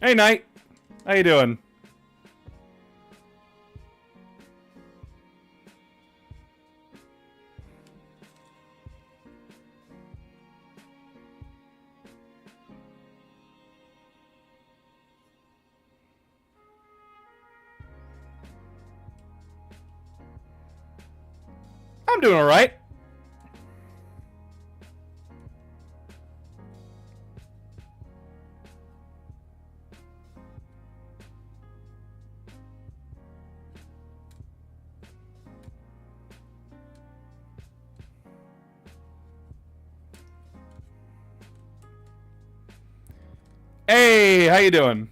Hey, Knight. How you doing? I'm doing all right. Hey, how you doing?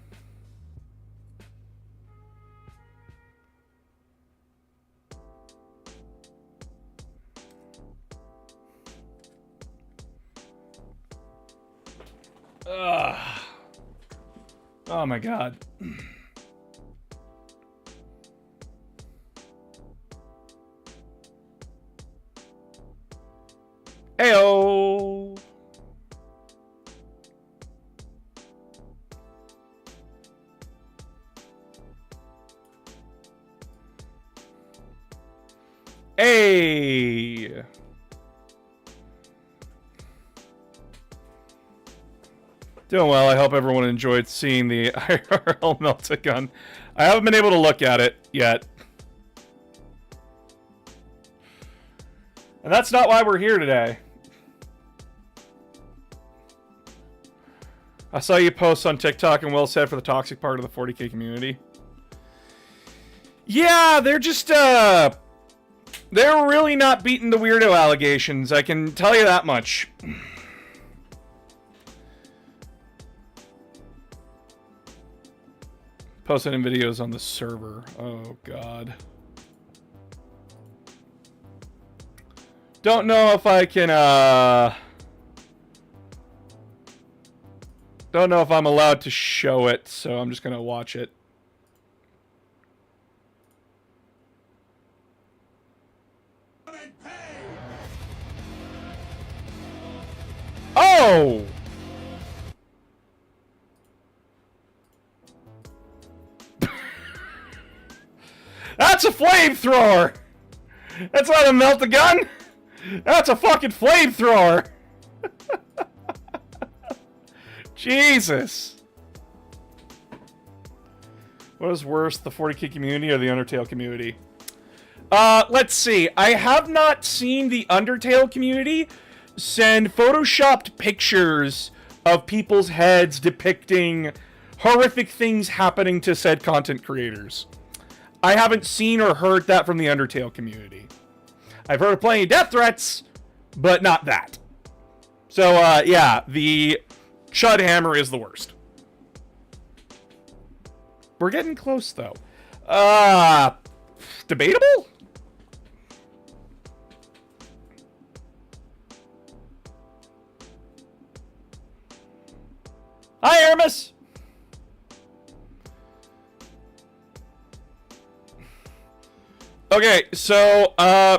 Ugh. Oh my god. Heyo. Hey. Doing well. I hope everyone enjoyed seeing the IRL Meltagun. I haven't been able to look at it yet. And that's not why we're here today. I saw you post on TikTok and well said for the toxic part of the 40K community. Yeah, they're just, they're really not beating the weirdo allegations. I can tell you that much. Posting videos on the server. Oh, God. Don't know if I can, don't know if I'm allowed to show it, so I'm just gonna watch it. Oh! That's a flamethrower! That's not a melt-a-gun! That's a fucking flamethrower! Jesus! What is worse, the 40K community or the Undertale community? Let's see. I have not seen the Undertale community send photoshopped pictures of people's heads depicting horrific things happening to said content creators. I haven't seen or heard that from the Undertale community. I've heard of plenty of death threats, but not that. So, yeah, the Chud Hammer is the worst. We're getting close, though. Debatable? Hi, Aramis! Okay, so, I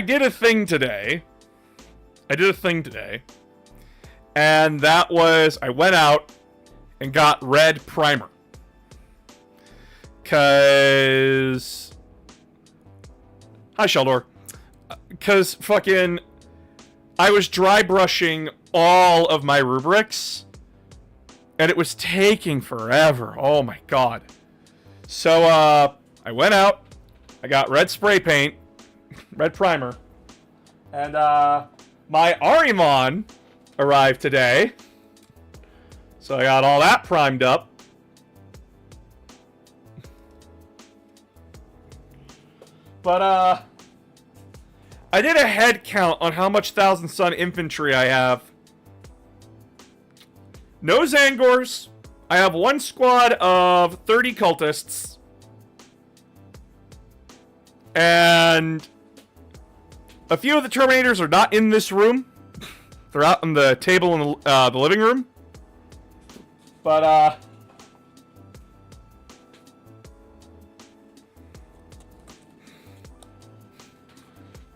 did a thing today. And that was, I went out and got red primer. 'Cause... Hi, Sheldor. 'Cause fucking... I was dry brushing all of my rubrics. And it was taking forever. Oh my god. So, I went out. I got red spray paint. Red primer. And, my Arimon arrived today. So I got all that primed up. But, I did a head count on how much Thousand Sun infantry I have. No Zangors. I have one squad of 30 cultists. And a few of the Terminators are not in this room. They're out on the table in the living room. But,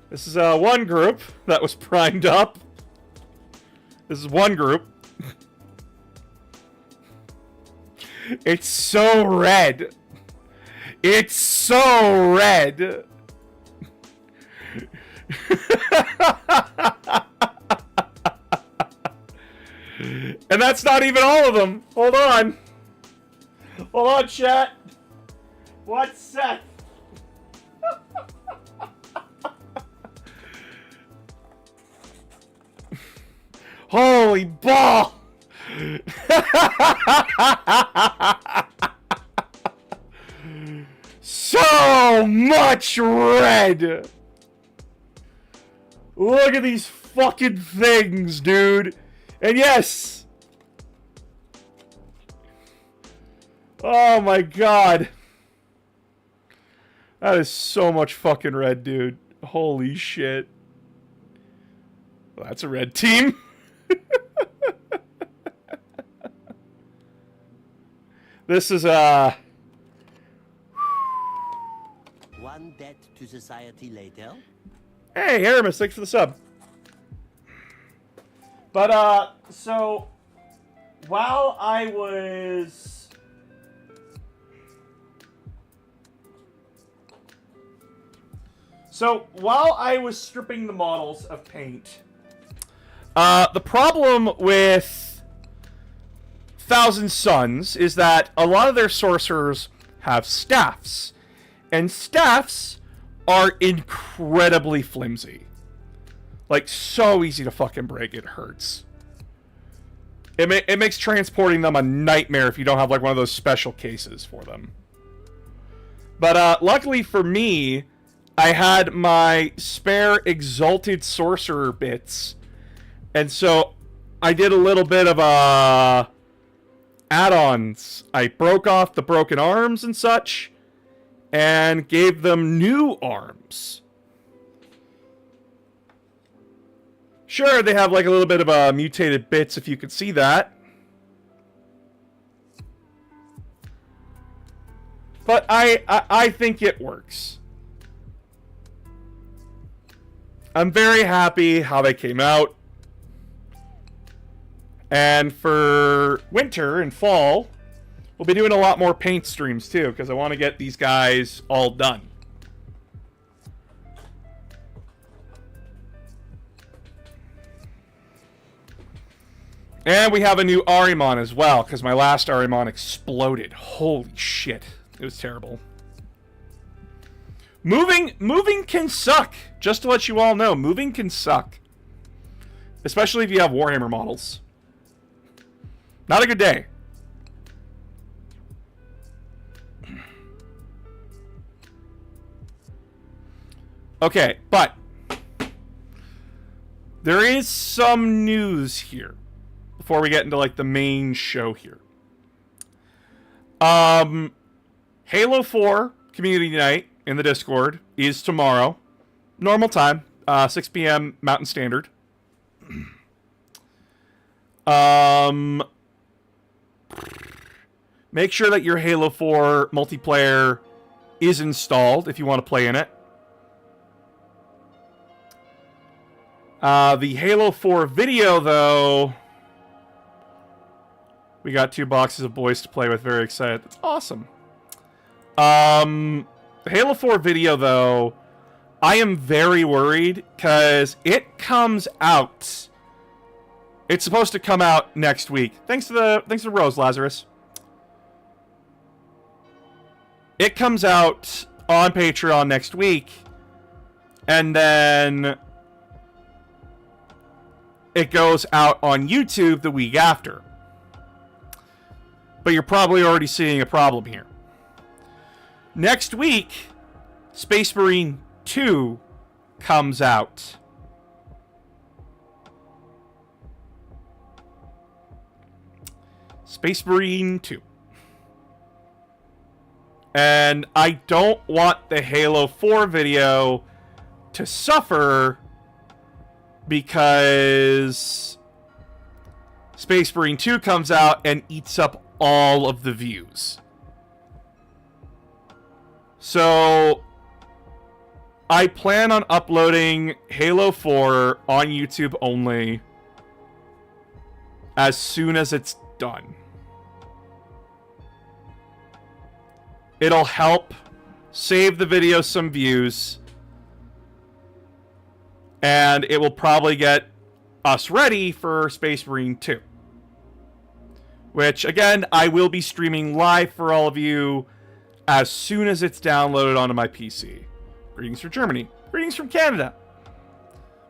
this is one group that was primed up. This is one group. It's so red. It's so red. And that's not even all of them. Hold on. Hold on, chat. What's Seth? Holy ball! So much red! Look at these fucking things, dude. And yes! Oh my god. That is so much fucking red, dude. Holy shit. Well, that's a red team. This is one debt to society later. Hey, Aramis, thanks for the sub. But so while I was stripping the models of paint, the problem with Thousand Suns is that a lot of their sorcerers have staffs, and staffs are incredibly flimsy. Like, so easy to fucking break, it hurts. It makes transporting them a nightmare if you don't have, like, one of those special cases for them. But, luckily for me, I had my spare Exalted Sorcerer bits, and so I did a little bit of, add-ons. I broke off the broken arms and such, and gave them new arms. Sure, they have like a little bit of mutated bits, if you could see that. But I think it works. I'm very happy how they came out. And for winter and fall, we'll be doing a lot more paint streams too, because I want to get these guys all done. And we have a new Ahriman as well, because my last Ahriman exploded. Holy shit. It was terrible. Moving can suck. Just to let you all know, moving can suck. Especially if you have Warhammer models. Not a good day. Okay, but there is some news here before we get into like the main show here. Halo 4 Community Night in the Discord is tomorrow. Normal time, 6 p.m. Mountain Standard. Make sure that your Halo 4 multiplayer is installed if you want to play in it. The Halo 4 video, though, we got 2 boxes of boys to play with. Very excited. That's awesome. The Halo 4 video, though, I am very worried because it comes out. It's supposed to come out next week. Thanks to Rose, Lazarus. It comes out on Patreon next week, and then it goes out on YouTube the week after. But you're probably already seeing a problem here. Next week, Space Marine 2 comes out. Space Marine 2. And I don't want the Halo 4 video to suffer because Space Marine 2 comes out and eats up all of the views. So I plan on uploading Halo 4 on YouTube only as soon as it's done. It'll help save the video some views, and it will probably get us ready for Space Marine 2. Which, again, I will be streaming live for all of you as soon as it's downloaded onto my PC. Greetings from Germany. Greetings from Canada.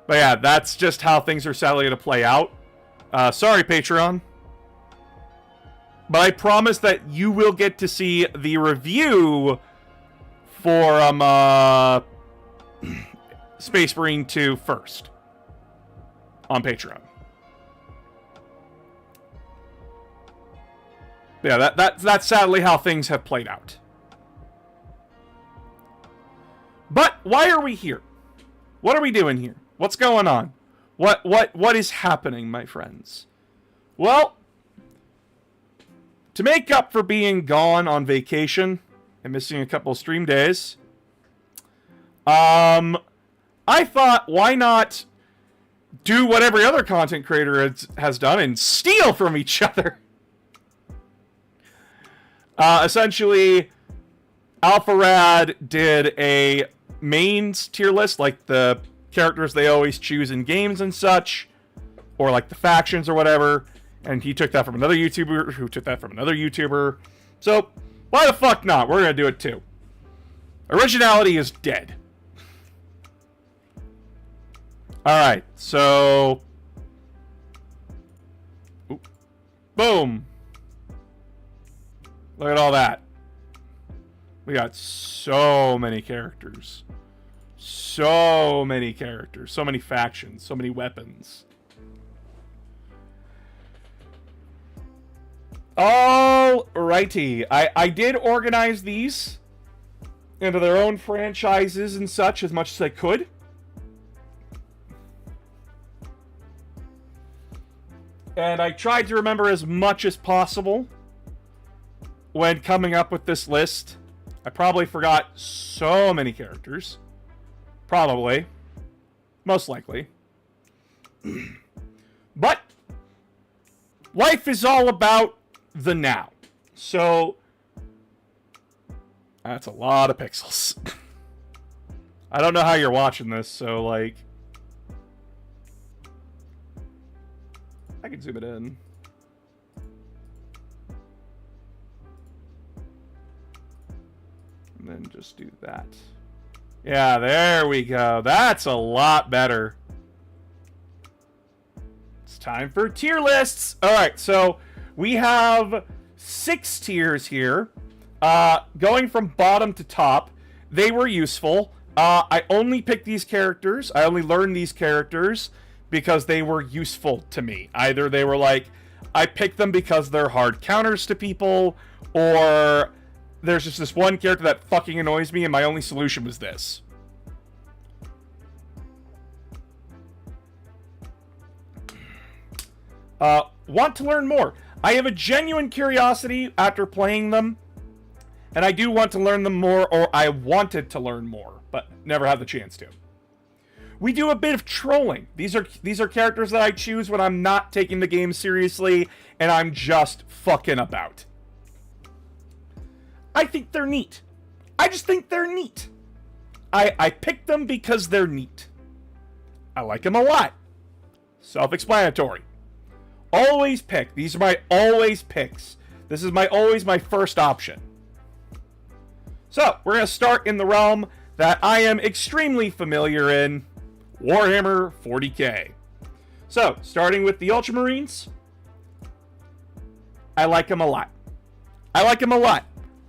But yeah, that's just how things are sadly going to play out. Sorry, Patreon. But I promise that you will get to see the review for Space Marine 2 first on Patreon. Yeah, that's sadly how things have played out. But why are we here? What are we doing here? What's going on? What is happening, my friends? Well, to make up for being gone on vacation and missing a couple of stream days, I thought, why not do what every other content creator has done and steal from each other? Essentially, AlphaRad did a mains tier list, like the characters they always choose in games and such, or like the factions or whatever. And he took that from another YouTuber, who took that from another YouTuber. So, why the fuck not? We're going to do it too. Originality is dead. Alright, so... Oop. Boom! Look at all that. We got so many characters. So many characters. So many factions. So many weapons. Alrighty. I did organize these into their own franchises and such as much as I could. And I tried to remember as much as possible when coming up with this list. I probably forgot so many characters. Probably. Most likely. But life is all about the now. So that's a lot of pixels. I don't know how you're watching this, so like I can zoom it in. And then just do that. Yeah, there we go. That's a lot better. It's time for tier lists. All right, so we have 6 tiers here. Going from bottom to top, they were useful. I only picked these characters. I only learned these characters because they were useful to me. Either they were like, I picked them because they're hard counters to people, or there's just this one character that fucking annoys me and my only solution was this. Want to learn more. I have a genuine curiosity after playing them, and I do want to learn them more, or I wanted to learn more, but never had the chance to. We do a bit of trolling. These are characters that I choose when I'm not taking the game seriously, and I'm just fucking about. I think they're neat. I just think they're neat. I picked them because they're neat. I like them a lot. Self-explanatory. Always pick. These are my always picks. This is always my first option. So, we're going to start in the realm that I am extremely familiar in, Warhammer 40k. So, starting with the Ultramarines, I like them a lot. I like them a lot.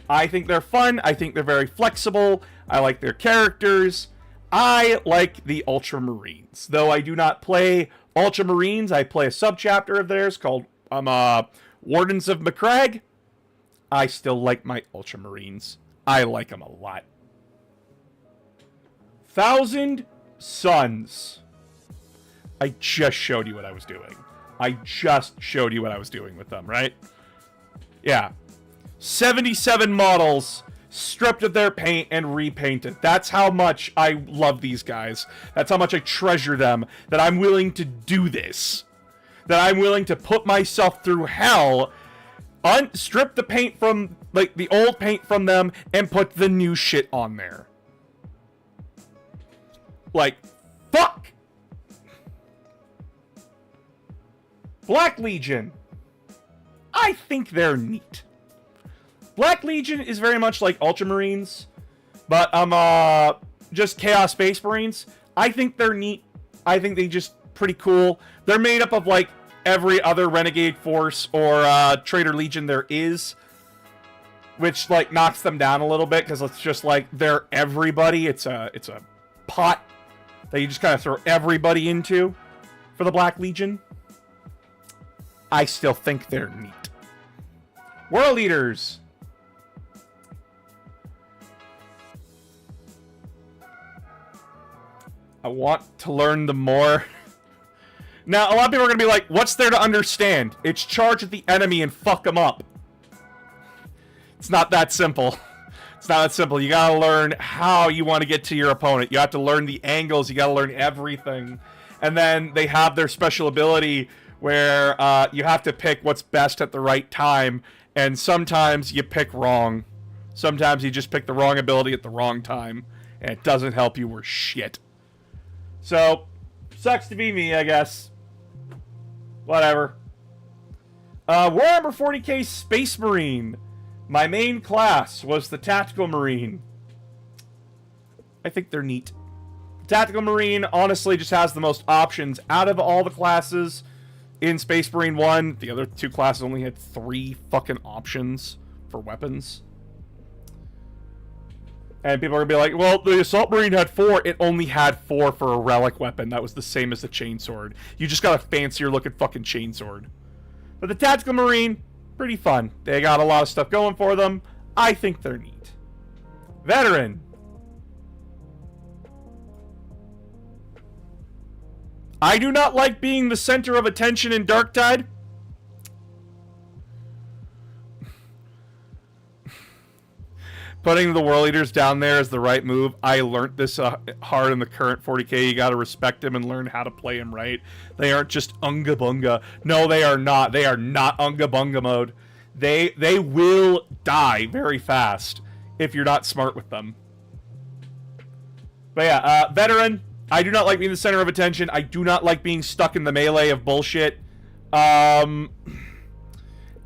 I think they're fun. I think they're very flexible. I like their characters. I like the Ultramarines. Though I do not play Ultramarines, I play a subchapter of theirs called Wardens of Macragge. I still like my Ultramarines. I like them a lot. Thousand Suns. I just showed you what I was doing. I just showed you what I was doing with them, right? Yeah. 77 models stripped of their paint and repainted. That's how much I love these guys. That's how much I treasure them. That I'm willing to do this. That I'm willing to put myself through hell, strip the paint from, like, the old paint from them, and put the new shit on there. Like, fuck! Black Legion. I think they're neat. Black Legion is very much like Ultramarines, but just Chaos Space Marines. I think they're neat. I think they just pretty cool. They're made up of like every other Renegade Force or Traitor Legion there is, which like knocks them down a little bit because it's just like they're everybody. It's a pot that you just kind of throw everybody into for the Black Legion. I still think they're neat. World Eaters. I want to learn them more. Now, a lot of people are going to be like, what's there to understand? It's charge at the enemy and fuck them up. It's not that simple. It's not that simple. You got to learn how you want to get to your opponent. You have to learn the angles. You got to learn everything. And then they have their special ability where you have to pick what's best at the right time, and sometimes you pick wrong. Sometimes you just pick the wrong ability at the wrong time, and it doesn't help you worth shit. So, sucks to be me, I guess. Whatever. Warhammer 40k Space Marine. My main class was the Tactical Marine. I think they're neat. Tactical Marine honestly just has the most options out of all the classes. In Space Marine 1, the other two classes only had 3 fucking options for weapons. And people are going to be like, well, the Assault Marine had 4. It only had 4 for a relic weapon. That was the same as the Chainsword. You just got a fancier looking fucking Chainsword. But the Tactical Marine, pretty fun. They got a lot of stuff going for them. I think they're neat. Veteran. I do not like being the center of attention in Darktide. Putting the World Eaters down there is the right move. I learned this hard in the current 40k. You got to respect them and learn how to play them right. They aren't just Unga Bunga. No, they are not. They are not Unga Bunga mode. They will die very fast if you're not smart with them. But yeah, Veteran. I do not like being the center of attention. I do not like being stuck in the melee of bullshit. And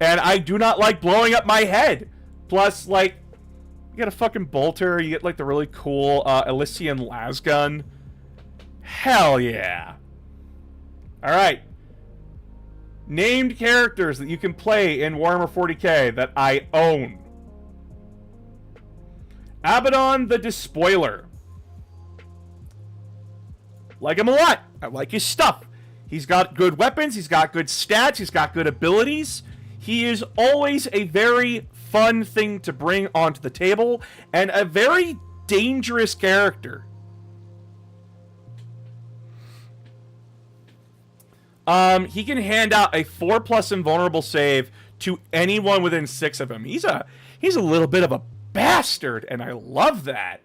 I do not like blowing up my head. Plus, like, you get a fucking bolter. You get, like, the really cool Elysian lasgun. Hell yeah. Alright. Named characters that you can play in Warhammer 40k that I own. Abaddon the Despoiler. Like him a lot. I like his stuff. He's got good weapons. He's got good stats. He's got good abilities. He is always a very fun thing to bring onto the table and a very dangerous character. He can hand out a 4+ invulnerable save to anyone within 6 of him. He's a little bit of a bastard, and I love that.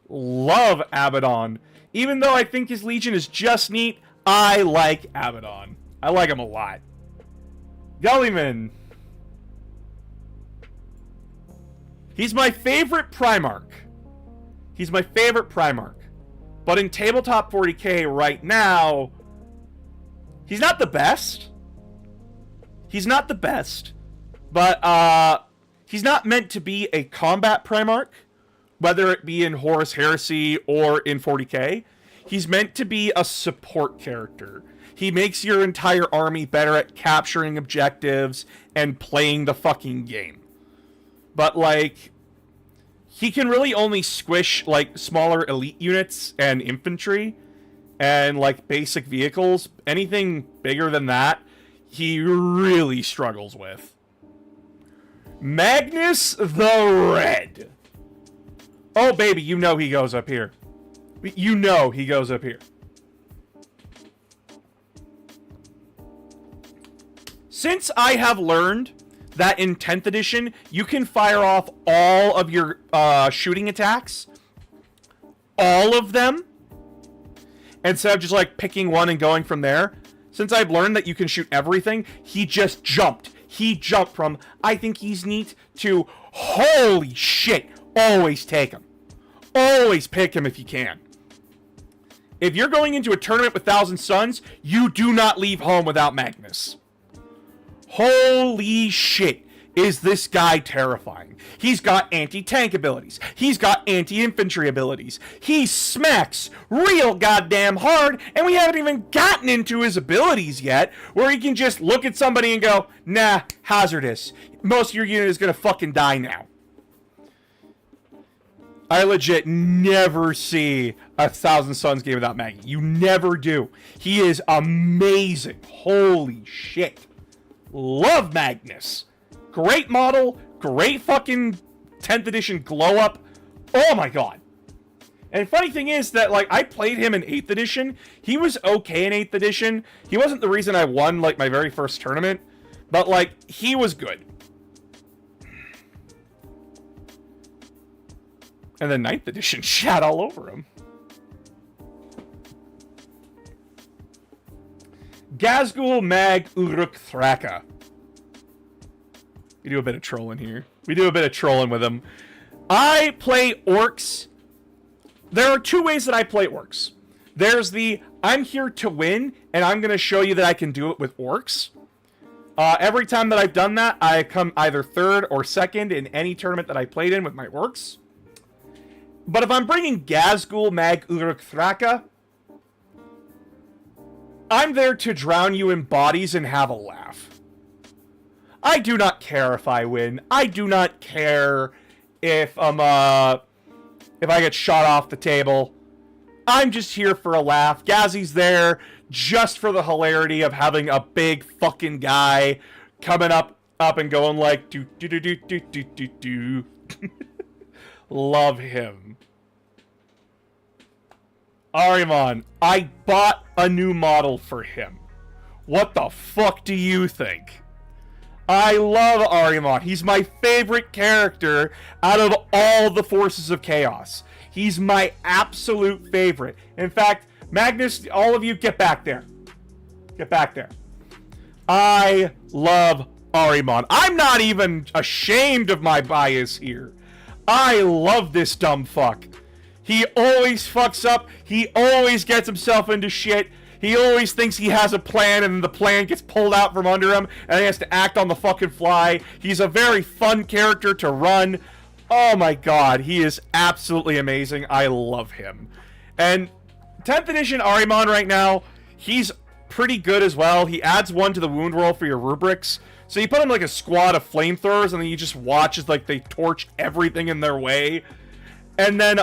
Love Abaddon. Even though I think his Legion is just neat, I like Abaddon. I like him a lot. Gulliman. He's my favorite Primarch. He's my favorite Primarch. But in Tabletop 40k right now, he's not the best. He's not the best. But he's not meant to be a combat Primarch. Whether it be in Horus Heresy or in 40k, he's meant to be a support character. He makes your entire army better at capturing objectives and playing the fucking game. But, like, he can really only squish, like, smaller elite units and infantry and, like, basic vehicles. Anything bigger than that, he really struggles with. Magnus the Red. Oh, baby, you know he goes up here. You know he goes up here. Since I have learned that in 10th edition, you can fire off all of your shooting attacks, all of them, instead of just like picking one and going from there. Since I've learned that you can shoot everything, he just jumped. He jumped from, I think he's neat, to, holy shit, always take him. Always pick him if you can. If you're going into a tournament with Thousand Sons, you do not leave home without Magnus. Holy shit, is this guy terrifying. He's got anti-tank abilities. He's got anti-infantry abilities. He smacks real goddamn hard, and we haven't even gotten into his abilities yet, where he can just look at somebody and go, nah, hazardous. Most of your unit is gonna fucking die now. I legit never see a Thousand Sons game without Maggie. You never do. He is amazing. Holy shit. Love Magnus. Great model. Great fucking 10th edition glow up. Oh my god. And funny thing is that, like, I played him in 8th edition. He was okay in 8th edition. He wasn't the reason I won, like, my very first tournament. But, like, he was good. And then 9th edition shat all over him. Ghazghkull Mag Uruk Thraka. We do a bit of trolling here. We do a bit of trolling with him. I play orcs. There are two ways that I play orcs. There's the, I'm here to win, and I'm going to show you that I can do it with orcs. Every time that I've done that, I come either third or second in any tournament that I played in with my orcs. But if I'm bringing Ghazghkull Mag Uruk Thraka, I'm there to drown you in bodies and have a laugh. I do not care if I win. I do not care if I get shot off the table. I'm just here for a laugh. Gazzy's there just for the hilarity of having a big fucking guy coming up and going like do do do do do do do do. Love him. Ahriman, I bought a new model for him. What the fuck do you think? I love Ahriman. He's my favorite character out of all the Forces of Chaos. He's my absolute favorite. In fact, Magnus, all of you, get back there. Get back there. I love Ahriman. I'm not even ashamed of my bias here. I love this dumb fuck. He always fucks up. He always gets himself into shit. He always thinks he has a plan, and the plan gets pulled out from under him, and he has to act on the fucking fly. He's a very fun character to run. Oh my god, he is absolutely amazing. I love him. And 10th edition Ahriman right now, he's pretty good as well. He adds one to the wound roll for your rubrics. So you put him like a squad of flamethrowers, and then you just watch as like they torch everything in their way. And then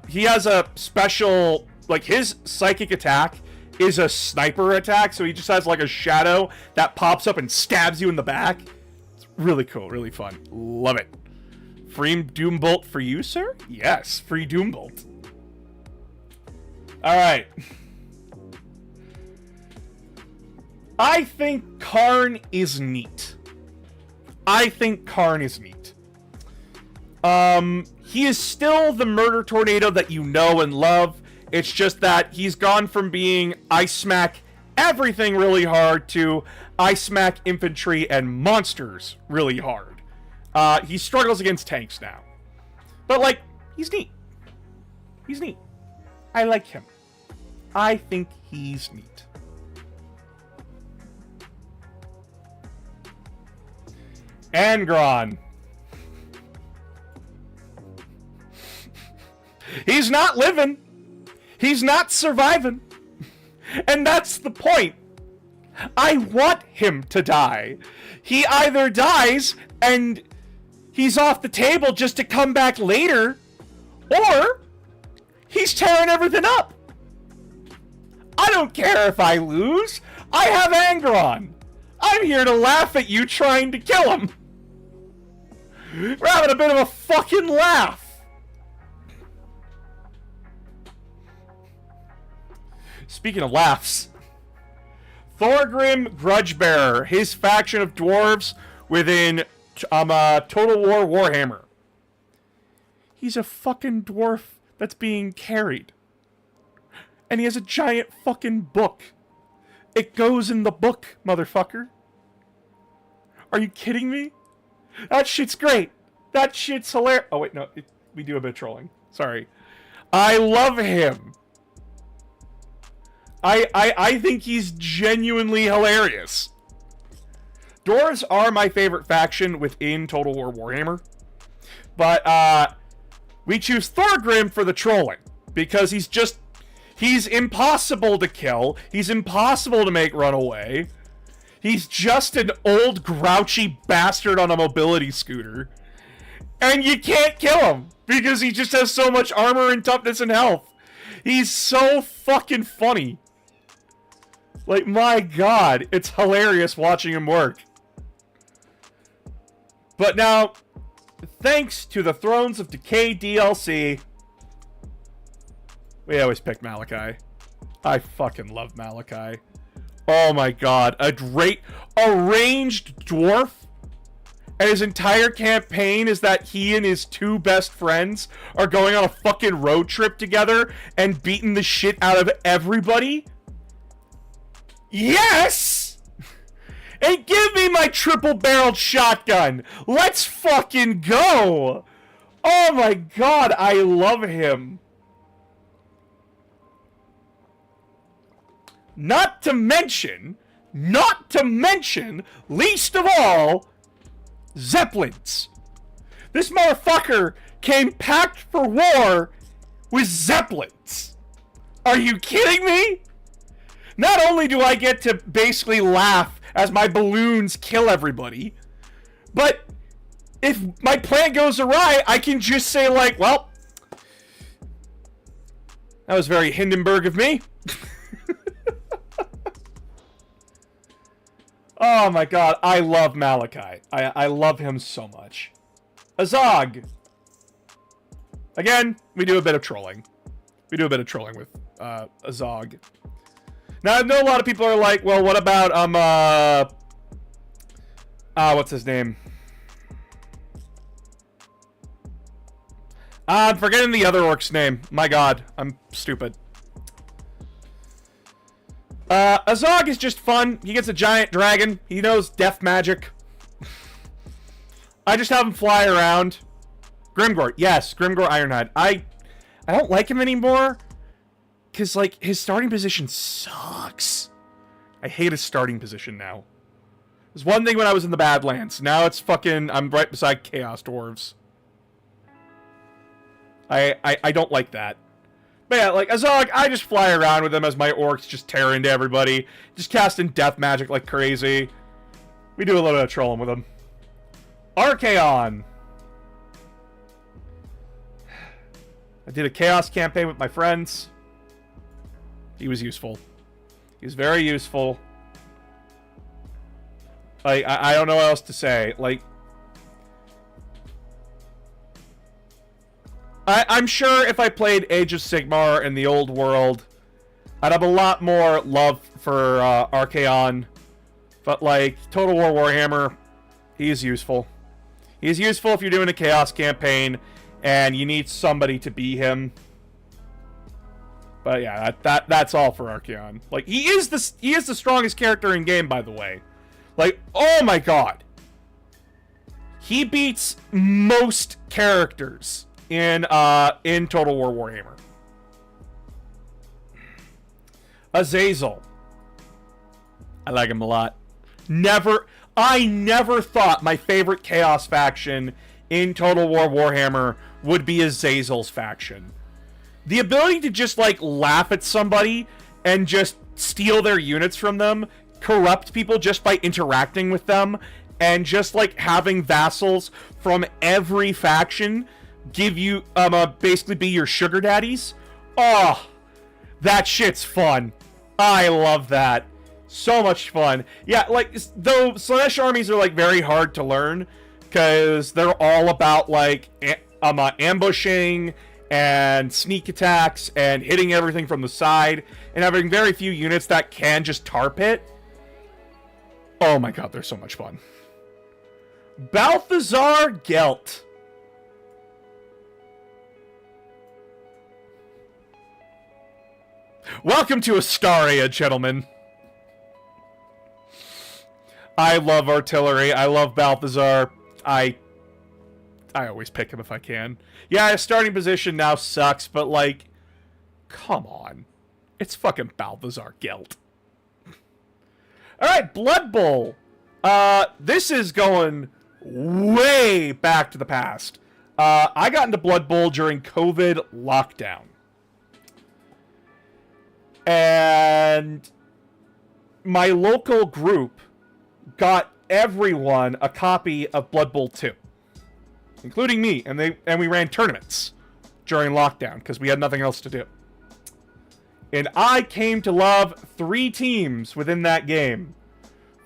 he has a special, like, his psychic attack is a sniper attack, so he just has like a shadow that pops up and stabs you in the back. It's really cool, really fun. Love it. Free Doombolt for you, sir? Yes, free Doombolt. Alright. I think Karn is neat. I think Karn is neat. He is still the murder tornado that you know and love. It's just that he's gone from being I smack everything really hard to I smack infantry and monsters really hard. He struggles against tanks now. But, like, he's neat. He's neat. I like him. I think he's neat. Angron. He's not living. He's not surviving. And that's the point. I want him to die. He either dies and he's off the table just to come back later, or he's tearing everything up. I don't care if I lose. I have Angron. I'm here to laugh at you trying to kill him. We're having a bit of a fucking laugh. Speaking of laughs, Thorgrim Grudgebearer, his faction of dwarves within Total War Warhammer. He's a fucking dwarf that's being carried. And he has a giant fucking book. It goes in the book, motherfucker. Are you kidding me? That shit's great. That shit's hilarious. Oh, wait, no. We do a bit of trolling. Sorry. I love him. I think he's genuinely hilarious. Dwarves are my favorite faction within Total War Warhammer. But, we choose Thorgrim for the trolling. Because he's impossible to kill. He's impossible to make run away. He's just an old grouchy bastard on a mobility scooter. And you can't kill him. Because he just has so much armor and toughness and health. He's so fucking funny. Like, my god, it's hilarious watching him work. But now, thanks to the Thrones of Decay DLC, we always pick Malachi. I fucking love Malachi. Oh my god, a ranged dwarf, and his entire campaign is that he and his two best friends are going on a fucking road trip together and beating the shit out of everybody? Yes! And give me my triple-barreled shotgun! Let's fucking go! Oh my god, I love him. Not to mention, least of all, Zeppelins. This motherfucker came packed for war with Zeppelins. Are you kidding me? Not only do I get to basically laugh as my balloons kill everybody, but if my plan goes awry, I can just say like, well, that was very Hindenburg of me. Oh my god, I love Malachi. I love him so much. Azog. Again, we do a bit of trolling. We do a bit of trolling with Azog. Now, I know a lot of people are like, well, what about, what's his name? I'm forgetting the other orc's name. My god, I'm stupid. Azog is just fun. He gets a giant dragon. He knows death magic. I just have him fly around. Grimgor. Yes, Grimgor Ironhide. I don't like him anymore. Because, like, his starting position sucks. I hate his starting position now. It was one thing when I was in the Badlands. Now it's fucking... I'm right beside Chaos Dwarves. I don't like that. But yeah, like, Azog, I just fly around with him as my orcs just tear into everybody. Just casting death magic like crazy. We do a little bit of trolling with him. Archaon. I did a Chaos campaign with my friends. He was useful. He was very useful. Like, I don't know what else to say. Like, I'm sure if I played Age of Sigmar in the old world, I'd have a lot more love for Archaon. But, like, Total War Warhammer, he's useful. He's useful if you're doing a Chaos campaign and you need somebody to be him. But yeah, that's all for Archaon. Like, he is the strongest character in game, by the way. Like, oh my god. He beats most characters in Total War Warhammer. Azazel. I like him a lot. I never thought my favorite Chaos faction in Total War Warhammer would be Azazel's faction. The ability to just, like, laugh at somebody and just steal their units from them, corrupt people just by interacting with them, and just like having vassals from every faction give you basically be your sugar daddies. Oh, that shit's fun. I love that. So much fun. Yeah, like, though Slaanesh armies are like very hard to learn because they're all about like ambushing and sneak attacks and hitting everything from the side and having very few units that can just tar pit. Oh my god, they're so much fun. Balthazar Gelt. Welcome to Astaria, gentlemen. I love artillery. I love Balthazar. I always pick him if I can. Yeah, his starting position now sucks, but like, come on. It's fucking Balthazar Gelt. Alright, Blood Bowl. This is going way back to the past. I got into Blood Bowl during COVID lockdown. And my local group got everyone a copy of Blood Bowl 2. Including me, and we ran tournaments during lockdown because we had nothing else to do. And I came to love 3 teams within that game.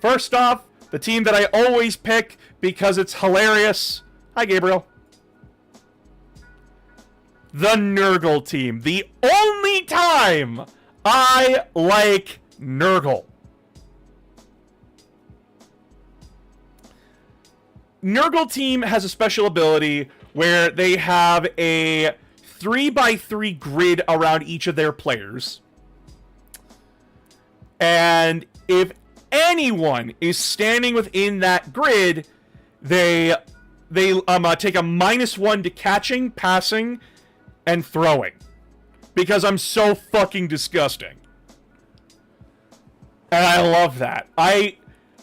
First off, the team that I always pick because it's hilarious. Hi, Gabriel. The Nurgle team. The only time I like Nurgle. Nurgle team has a special ability where they have a 3x3 grid around each of their players. And if anyone is standing within that grid, they take a -1 to catching, passing, and throwing. Because I'm so fucking disgusting. And I love that.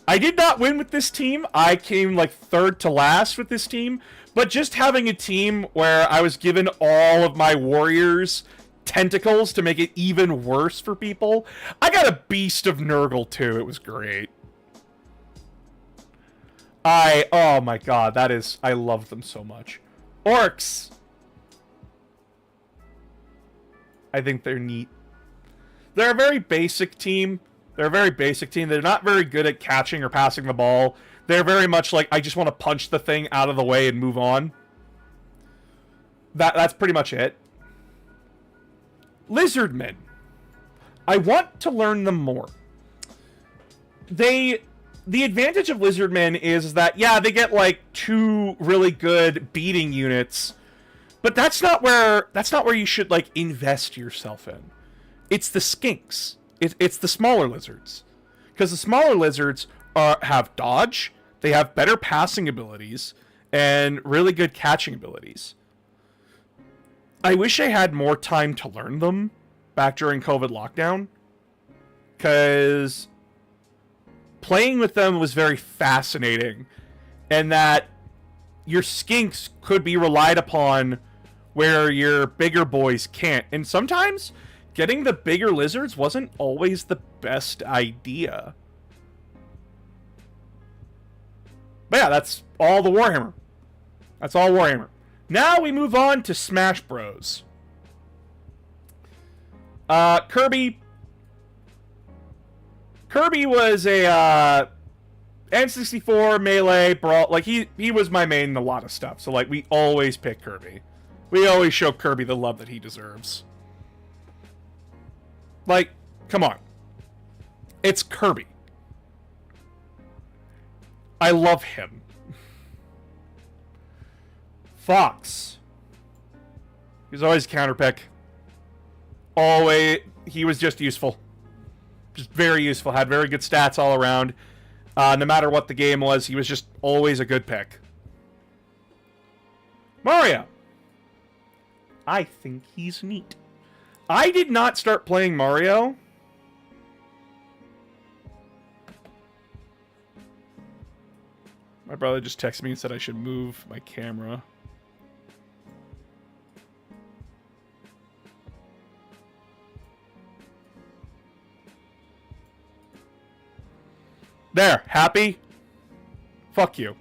I did not win with this team. I came like 3rd to last with this team. But just having a team where I was given all of my warriors tentacles to make it even worse for people. I got a Beast of Nurgle too. It was great. Oh my god, I love them so much. Orcs. I think they're neat. They're a very basic team. They're not very good at catching or passing the ball. They're very much like, I just want to punch the thing out of the way and move on. That's pretty much it. Lizardmen. I want to learn them more. The advantage of Lizardmen is that, yeah, they get like 2 really good beating units, but that's not where you should like invest yourself in. It's the skinks. It's the smaller lizards. Because the smaller lizards have dodge, they have better passing abilities, and really good catching abilities. I wish I had more time to learn them back during COVID lockdown. Because playing with them was very fascinating. And that your skinks could be relied upon where your bigger boys can't. And sometimes getting the bigger lizards wasn't always the best idea. But yeah, that's all the Warhammer. That's all Warhammer. Now we move on to Smash Bros. Kirby. Kirby was a N64 Melee Brawl. Like, he was my main in a lot of stuff. So, like, we always pick Kirby. We always show Kirby the love that he deserves. Like, come on. It's Kirby. I love him. Fox. He was always a counter pick. Always, he was just useful. Just very useful. Had very good stats all around. No matter what the game was, he was just always a good pick. Mario. I think he's neat. I did not start playing Mario. My brother just texted me and said I should move my camera. There, happy? Fuck you.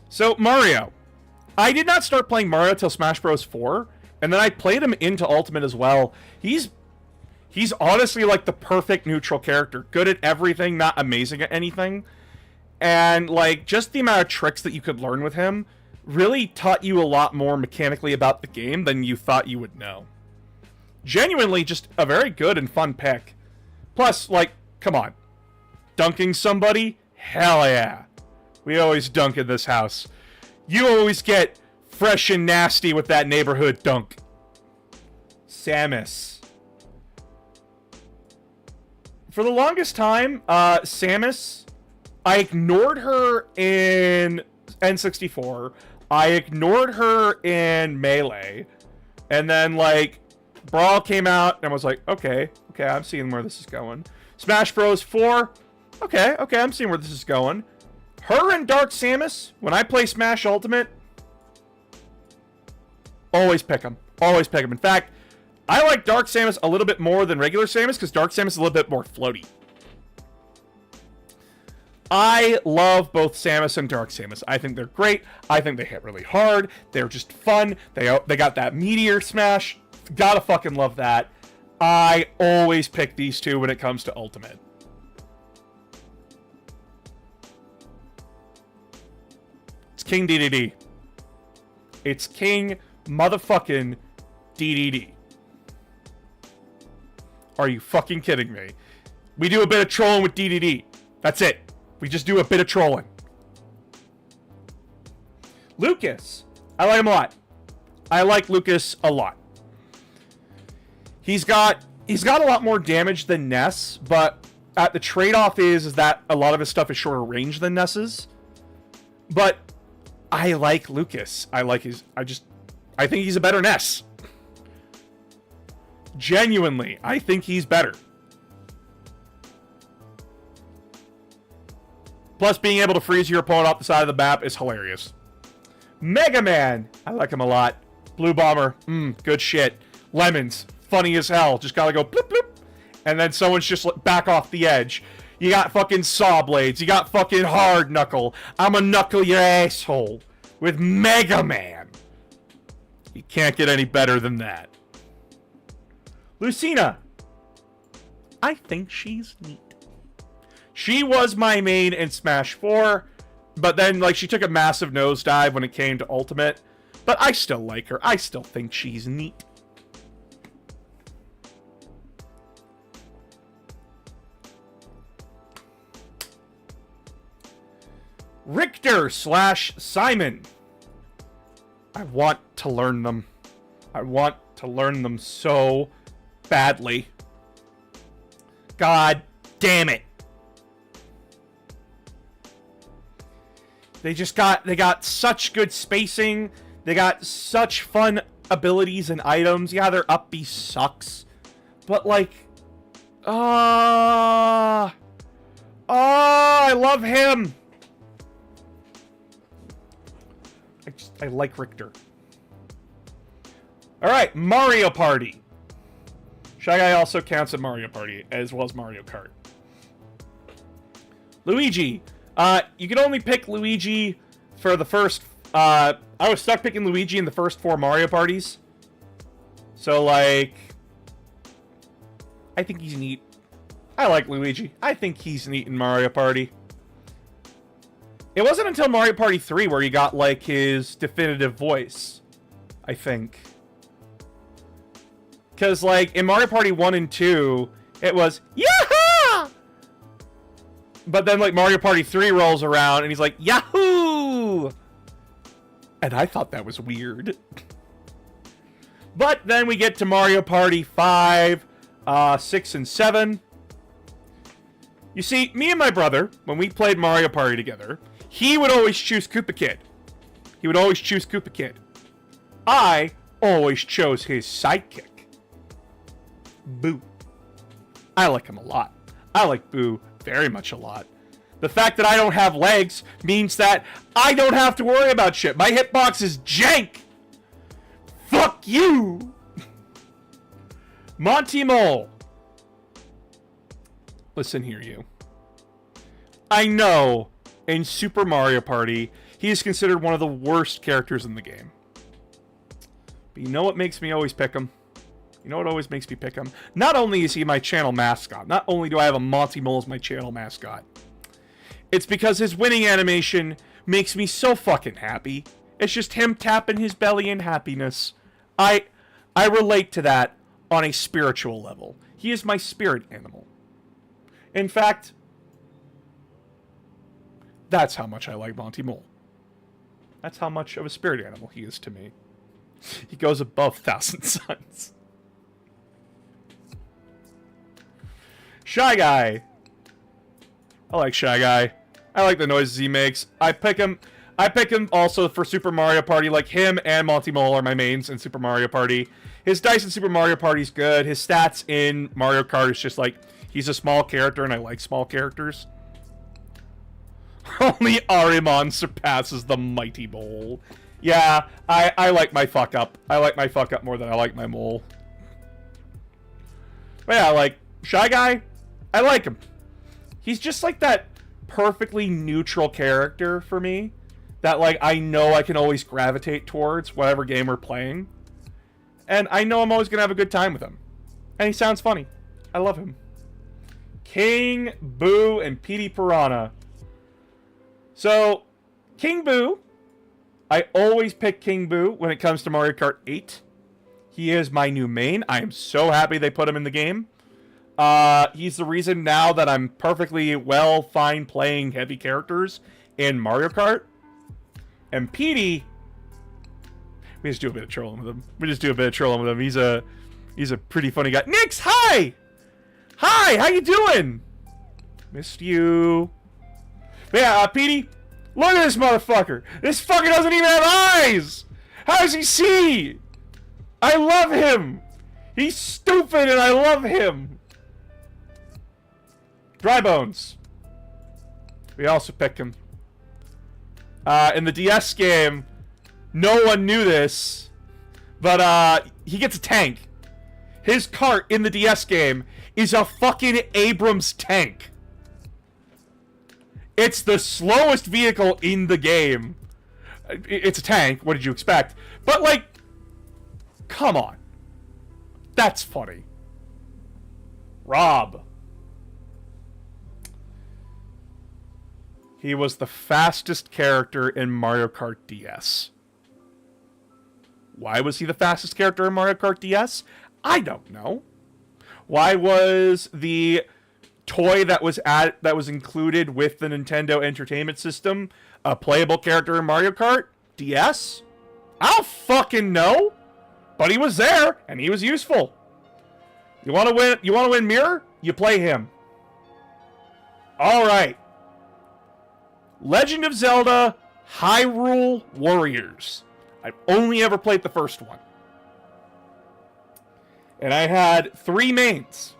So, Mario. I did not start playing Mario till Smash Bros. 4, and then I played him into Ultimate as well. He's honestly like the perfect neutral character. Good at everything, not amazing at anything. And, like, just the amount of tricks that you could learn with him really taught you a lot more mechanically about the game than you thought you would know. Genuinely, just a very good and fun pick. Plus, like, come on. Dunking somebody? Hell yeah. We always dunk in this house. You always get fresh and nasty with that neighborhood dunk. Samus. For the longest time, Samus, I ignored her in N64. I ignored her in Melee. And then, like, Brawl came out, and I was like, okay, I'm seeing where this is going. Smash Bros. 4, okay, I'm seeing where this is going. Her and Dark Samus, when I play Smash Ultimate, always pick them. Always pick them. In fact, I like Dark Samus a little bit more than regular Samus, because Dark Samus is a little bit more floaty. I love both Samus and Dark Samus. I think they're great. I think they hit really hard. They're just fun. They got that meteor smash. Gotta fucking love that. I always pick these two when it comes to Ultimate. It's King DDD. It's King motherfucking DDD. Are you fucking kidding me? We do a bit of trolling with DDD. That's it. We just do a bit of trolling. Lucas. I like him a lot. I like Lucas a lot. He's got a lot more damage than Ness, but the trade-off is that a lot of his stuff is shorter range than Ness's. But I like Lucas. I think he's a better Ness. Genuinely, I think he's better. Plus, being able to freeze your opponent off the side of the map is hilarious. Mega Man. I like him a lot. Blue Bomber. Good shit. Lemons. Funny as hell. Just gotta go bloop bloop. And then someone's just back off the edge. You got fucking Saw Blades. You got fucking Hard Knuckle. I'ma knuckle your asshole with Mega Man. You can't get any better than that. Lucina. I think she's neat. She was my main in Smash 4, but then, like, she took a massive nosedive when it came to Ultimate. But I still like her. I still think she's neat. Richter / Simon. I want to learn them. I want to learn them so badly. God damn it. They got such good spacing. They got such fun abilities and items. Yeah, their up B sucks. But, like, I love him. I like Richter. Alright, Mario Party. Shy Guy also counts at Mario Party, as well as Mario Kart. Luigi. You can only pick Luigi for the first... I was stuck picking Luigi in the first 4 Mario Parties. So, like... I think he's neat. I like Luigi. I think he's neat in Mario Party. It wasn't until Mario Party 3 where he got, like, his definitive voice. I think. Because, like, in Mario Party 1 and 2, it was... Yahoo! But then, like, Mario Party 3 rolls around, and he's like, Yahoo! And I thought that was weird. But then we get to Mario Party 5, 6, and 7. You see, me and my brother, when we played Mario Party together, he would always choose Koopa Kid. He would always choose Koopa Kid. I always chose his sidekick, Boo. I like him a lot. I like Boo very much a lot. The fact that I don't have legs means that I don't have to worry about shit. My hitbox is jank. Fuck you! Monty Mole. Listen here, you. I know in Super Mario Party, he is considered one of the worst characters in the game. But you know what makes me always pick him? You know what always makes me pick him? Not only is he my channel mascot, not only do I have a Monty Mole as my channel mascot, it's because his winning animation makes me so fucking happy. It's just him tapping his belly in happiness. I relate to that on a spiritual level. He is my spirit animal. In fact, that's how much I like Monty Mole. That's how much of a spirit animal he is to me. He goes above Thousand Suns. Shy Guy. I like Shy Guy. I like the noises he makes. I pick him also for Super Mario Party. Like, him and Monty Mole are my mains in Super Mario Party. His dice in Super Mario Party is good. His stats in Mario Kart is just like, he's a small character and I like small characters. Only Arimon surpasses the mighty mole. Yeah, I like my fuck up. I like my fuck up more than I like my mole. But yeah, like, Shy Guy, I like him. He's just like that perfectly neutral character for me that, like, I know I can always gravitate towards whatever game we're playing. And I know I'm always going to have a good time with him. And he sounds funny. I love him. King Boo and Petey Piranha. So, King Boo, I always pick King Boo when it comes to Mario Kart 8. He is my new main. I am so happy they put him in the game. He's the reason now that I'm perfectly fine playing heavy characters in Mario Kart. And Petey, we just do a bit of trolling with him. He's a pretty funny guy. Nix, hi! Hi, how you doing? Missed you. But yeah, Petey, look at this motherfucker. This fucker doesn't even have eyes. How does he see? I love him. He's stupid and I love him. Dry Bones. We also picked him. In the DS game, no one knew this, but he gets a tank. His cart in the DS game is a fucking Abrams tank. It's the slowest vehicle in the game. It's a tank, what did you expect? But, like, come on. That's funny. Rob. He was the fastest character in Mario Kart DS. Why was he the fastest character in Mario Kart DS? I don't know. Why was the toy that was included with the Nintendo Entertainment System a playable character in Mario Kart DS? I don't fucking know. But he was there and he was useful. You want to win Mirror? You play him. All right. Legend of Zelda Hyrule Warriors. I've only ever played the first one. And I had 3 mains.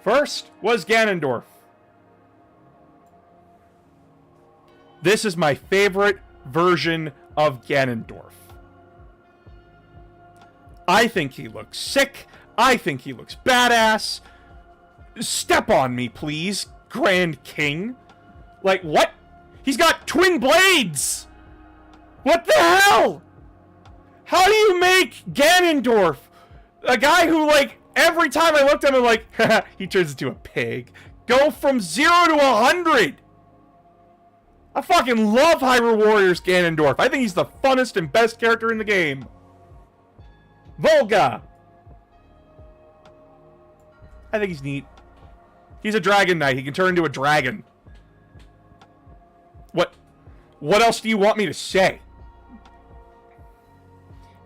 First was Ganondorf. This is my favorite version of Ganondorf. I think he looks sick. I think he looks badass. Step on me, please, Grand King. Like, what? He's got twin blades! What the hell? How do you make Ganondorf, a guy who, like, every time I looked at him, I'm like, he turns into a pig, go from 0 to 100? I fucking love Hyrule Warriors Ganondorf. I think he's the funnest and best character in the game. Volga. I think he's neat. He's a Dragon Knight. He can turn into a dragon. What else do you want me to say?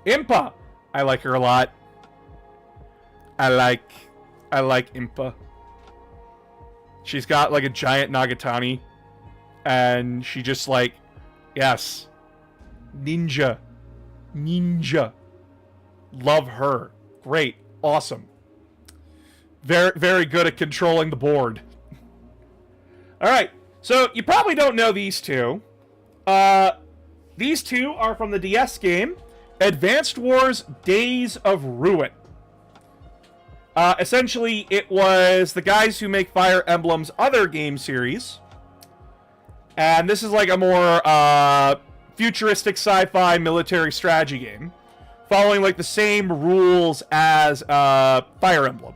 Impa. I like her a lot. I like Impa. She's got like a giant Nagatani. And she just like, yes. Ninja. Love her. Great. Awesome. Very, very good at controlling the board. Alright. So, you probably don't know these two. These two are from the DS game, Advanced Wars Days of Ruin. Essentially, it was the guys who make Fire Emblem's other game series. And this is like a more futuristic sci-fi military strategy game, following like the same rules as Fire Emblem.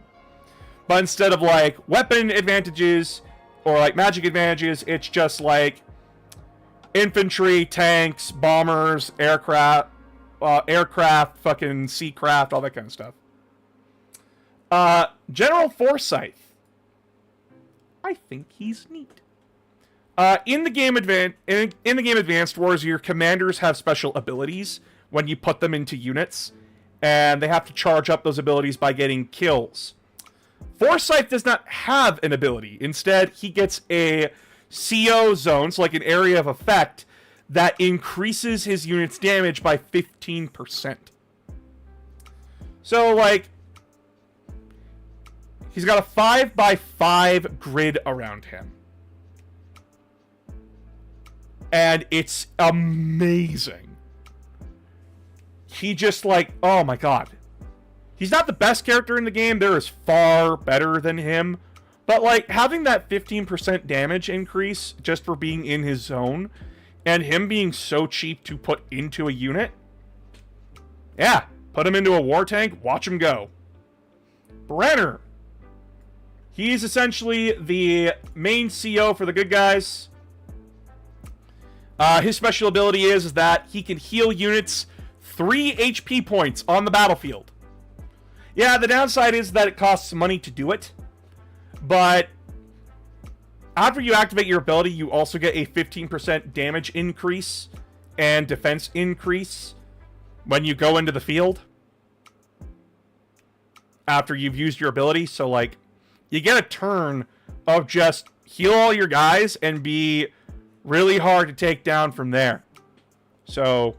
But instead of like weapon advantages or like magic advantages, it's just like infantry, tanks, bombers, aircraft, fucking seacraft, all that kind of stuff. General Forsyth. I think he's neat. In the game Advanced Wars, your commanders have special abilities when you put them into units, and they have to charge up those abilities by getting kills. Forsyth does not have an ability. Instead, he gets a CO zone, so like an area of effect, that increases his unit's damage by 15%. So, like, he's got a 5x5 grid around him. And it's amazing. He just, like, oh my god. He's not the best character in the game. There is far better than him. But, like, having that 15% damage increase just for being in his zone, and him being so cheap to put into a unit, yeah, put him into a war tank, watch him go. Brenner. He's essentially the main CO for the good guys. His special ability is that he can heal units 3 HP points on the battlefield. Yeah, the downside is that it costs money to do it. But after you activate your ability, you also get a 15% damage increase and defense increase when you go into the field after you've used your ability. So, like, you get a turn of just heal all your guys and be really hard to take down from there. So,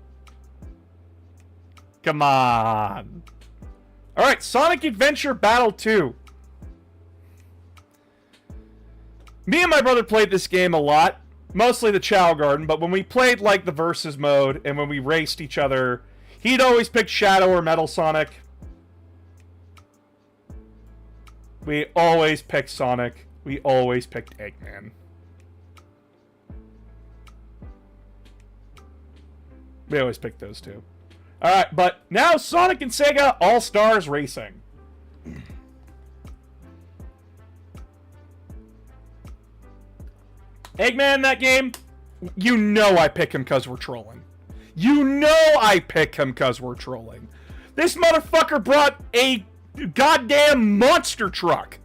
come on. Alright, Sonic Adventure Battle 2. Me and my brother played this game a lot. Mostly the Chao Garden, but when we played, like, the Versus mode, and when we raced each other, he'd always pick Shadow or Metal Sonic. We always picked Sonic. We always picked Eggman. We always picked those two. Alright, but now Sonic and Sega All-Stars Racing. Eggman in that game, you know I pick him because we're trolling. You know I pick him because we're trolling. This motherfucker brought a goddamn monster truck.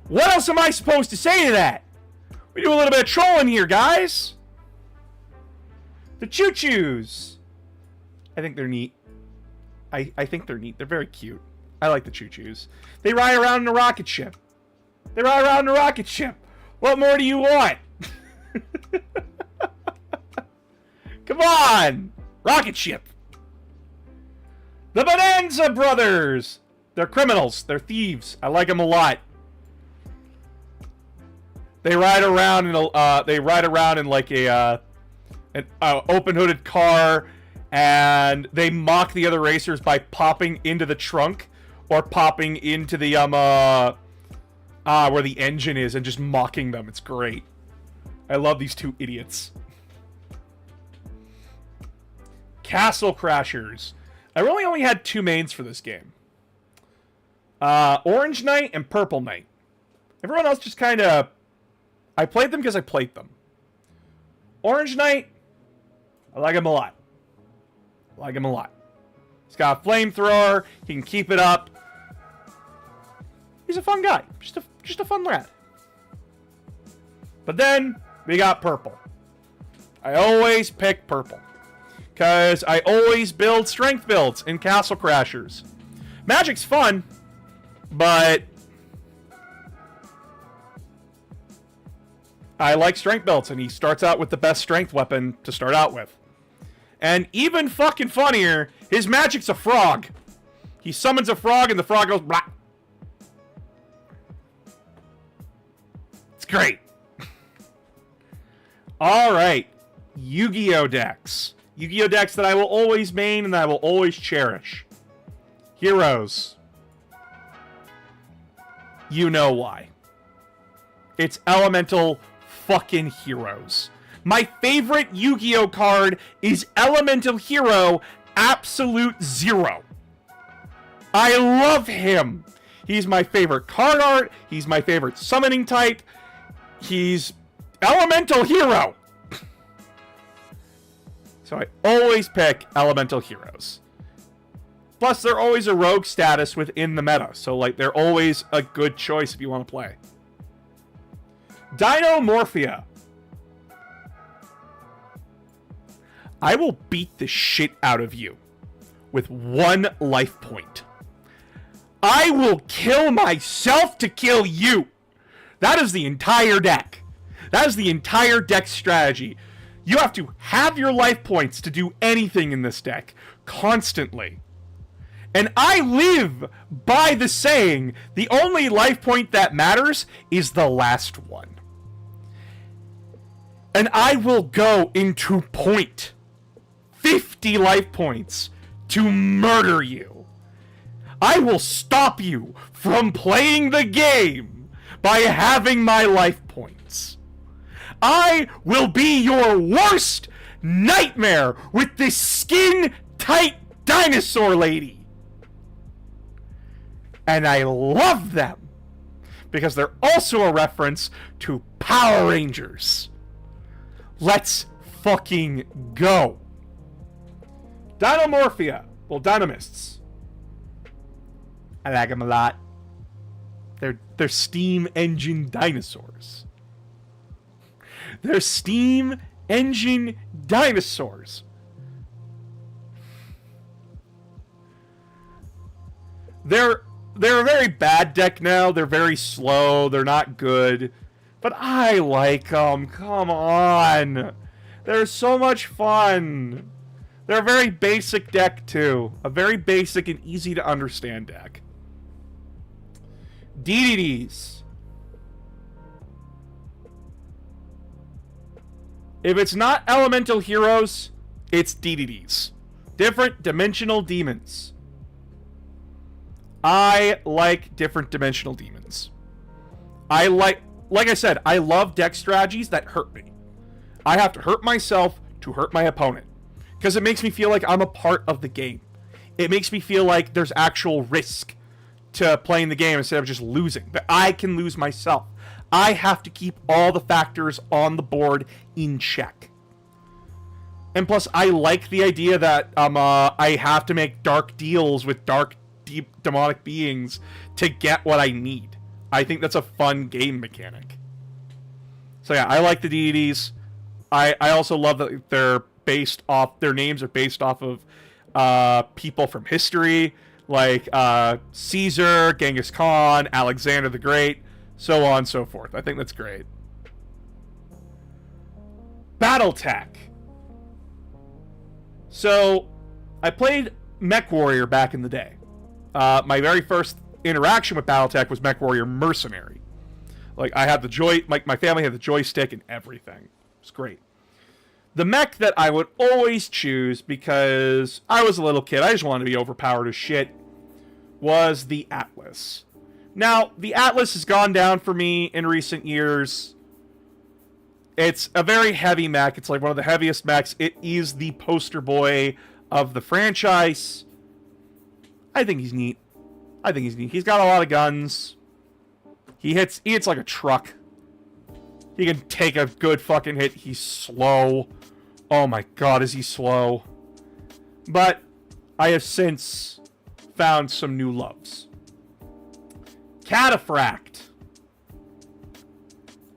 What else am I supposed to say to that? We do a little bit of trolling here, guys. The choo-choos. I think they're neat. I think they're neat. They're very cute. I like the choo-choos. They ride around in a rocket ship. They ride around in a rocket ship. What more do you want? Come on! Rocket ship. The Bonanza Brothers. They're criminals. They're thieves. I like them a lot. They ride around in like a an open-hooded car, and they mock the other racers by popping into the trunk or popping into the where the engine is and just mocking them. It's great. I love these two idiots. Castle Crashers. I really only had two mains for this game. Orange Knight and Purple Knight. Everyone else just kind of... I played them because I played them. Orange Knight, I like him a lot. I like him a lot. He's got a flamethrower. He can keep it up. He's a fun guy. Just a fun lad. But then, we got Purple. I always pick Purple. Because I always build strength builds in Castle Crashers. Magic's fun, but I like strength builds, and he starts out with the best strength weapon to start out with. And even fucking funnier, his magic's a frog. He summons a frog, and the frog goes blah. It's great. Alright. Yu-Gi-Oh decks. Yu-Gi-Oh decks that I will always main and that I will always cherish. Heroes. You know why. It's Elemental fucking Heroes. My favorite Yu-Gi-Oh card is Elemental Hero Absolute Zero. I love him. He's my favorite card art. He's my favorite summoning type. He's Elemental Hero. So I always pick Elemental Heroes. Plus, they're always a rogue status within the meta. So, like, they're always a good choice if you want to play. Dinomorphia. I will beat the shit out of you with 1 life point. I will kill myself to kill you. That is the entire deck. That is the entire deck strategy. You have to have your life points to do anything in this deck. Constantly. And I live by the saying, the only life point that matters is the last one. And I will go into 50 life points to murder you. I will stop you from playing the game by having my life points. I will be your worst nightmare with this skin-tight dinosaur lady. And I love them because they're also a reference to Power Rangers. Let's fucking go. Dinomorphia. Well, Dinomists. I like them a lot. They're steam engine dinosaurs. They're steam engine dinosaurs. They're a very bad deck now. They're very slow. They're not good. But I like them. Come on. They're so much fun. They're a very basic deck, too. A very basic and easy to understand deck. DDDs. If it's not Elemental Heroes, it's DDDs. Different Dimensional Demons. I like different Dimensional Demons. Like I said, I love deck strategies that hurt me. I have to hurt myself to hurt my opponent. Because it makes me feel like I'm a part of the game. It makes me feel like there's actual risk to playing the game instead of just losing. But I can lose myself. I have to keep all the factors on the board in check. And plus, I like the idea that I have to make dark deals with dark, deep, demonic beings to get what I need. I think that's a fun game mechanic. So yeah, I like the deities. I also love that their names are based off of people from history, like Caesar, Genghis Khan, Alexander the Great, so on and so forth. I think that's great. Battletech. So, I played MechWarrior back in the day. My very first interaction with Battletech was MechWarrior Mercenary. Like, I had my family had the joystick and everything. It's great. The mech that I would always choose, because I was a little kid, I just wanted to be overpowered as shit, was the Atlas. Now, the Atlas has gone down for me in recent years. It's a very heavy mech. It's like one of the heaviest mechs. It is the poster boy of the franchise. I think he's neat. He's got a lot of guns. He hits like a truck. He can take a good fucking hit. He's slow. Oh my god, is he slow. But I have since found some new loves. Cataphract.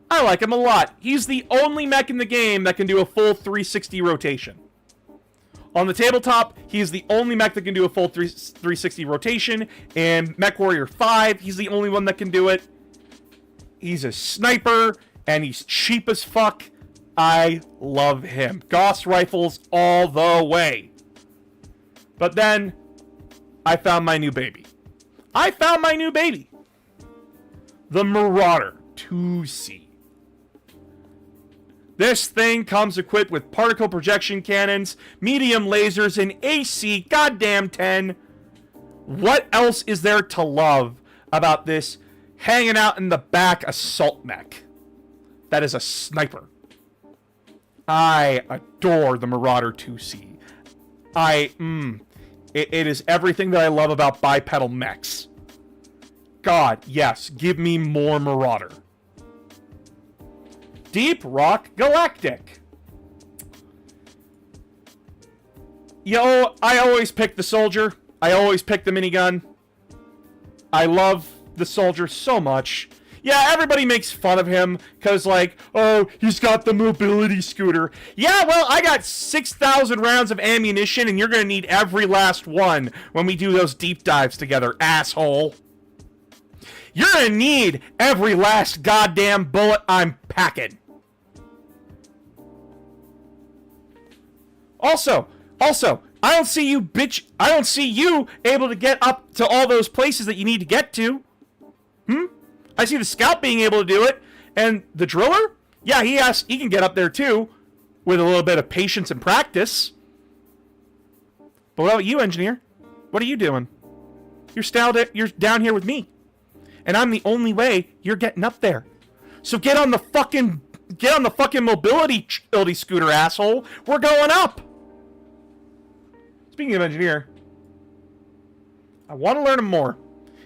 I like him a lot. He's the only mech in the game that can do a full 360 rotation. On the tabletop, he's the only mech that can do a full 360 rotation. And MechWarrior 5, he's the only one that can do it. He's a sniper, and he's cheap as fuck. I love him. Gauss rifles all the way. But then, I found my new baby. The Marauder 2C. This thing comes equipped with particle projection cannons, medium lasers, and AC goddamn 10. What else is there to love about this hanging out in the back assault mech? That is a sniper. I adore the Marauder 2C. It is everything that I love about bipedal mechs. God, yes, give me more Marauder. Deep Rock Galactic. Yo, I always pick the soldier. I always pick the minigun. I love the soldier so much. Yeah, everybody makes fun of him because, like, oh, he's got the mobility scooter. Yeah, well, I got 6,000 rounds of ammunition, and you're going to need every last one when we do those deep dives together, asshole. You're going to need every last goddamn bullet I'm packing. Also, I don't see you, bitch. I don't see you able to get up to all those places that you need to get to. I see the scout being able to do it, and the driller? Yeah, he can get up there too, with a little bit of patience and practice. But what about you, engineer? What are you doing? You're down here with me, and I'm the only way you're getting up there. So get on the fucking mobility scooter, asshole. We're going up. Speaking of engineer, I want to learn him more.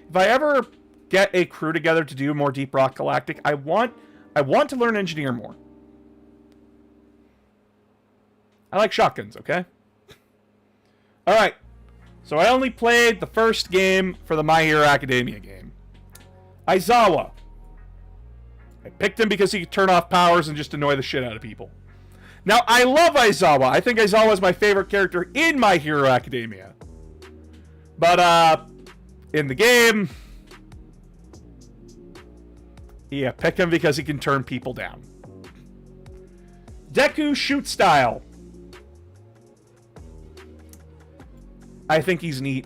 If I ever get a crew together to do more Deep Rock Galactic, I want to learn engineer more. I like shotguns, okay? Alright. So I only played the first game for the My Hero Academia game. Aizawa. I picked him because he could turn off powers and just annoy the shit out of people. Now, I love Aizawa. I think Aizawa is my favorite character in My Hero Academia. But, in the game, yeah, pick him because he can turn people down. Deku shoot style. I think he's neat.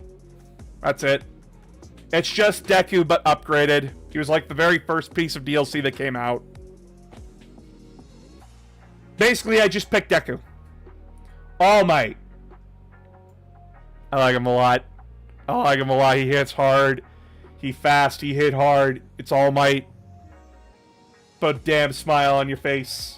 That's it. It's just Deku, but upgraded. He was like the very first piece of DLC that came out. Basically, I just picked Deku. All Might. I like him a lot. He hits hard. He fast. He hit hard. It's All Might. Put a damn smile on your face.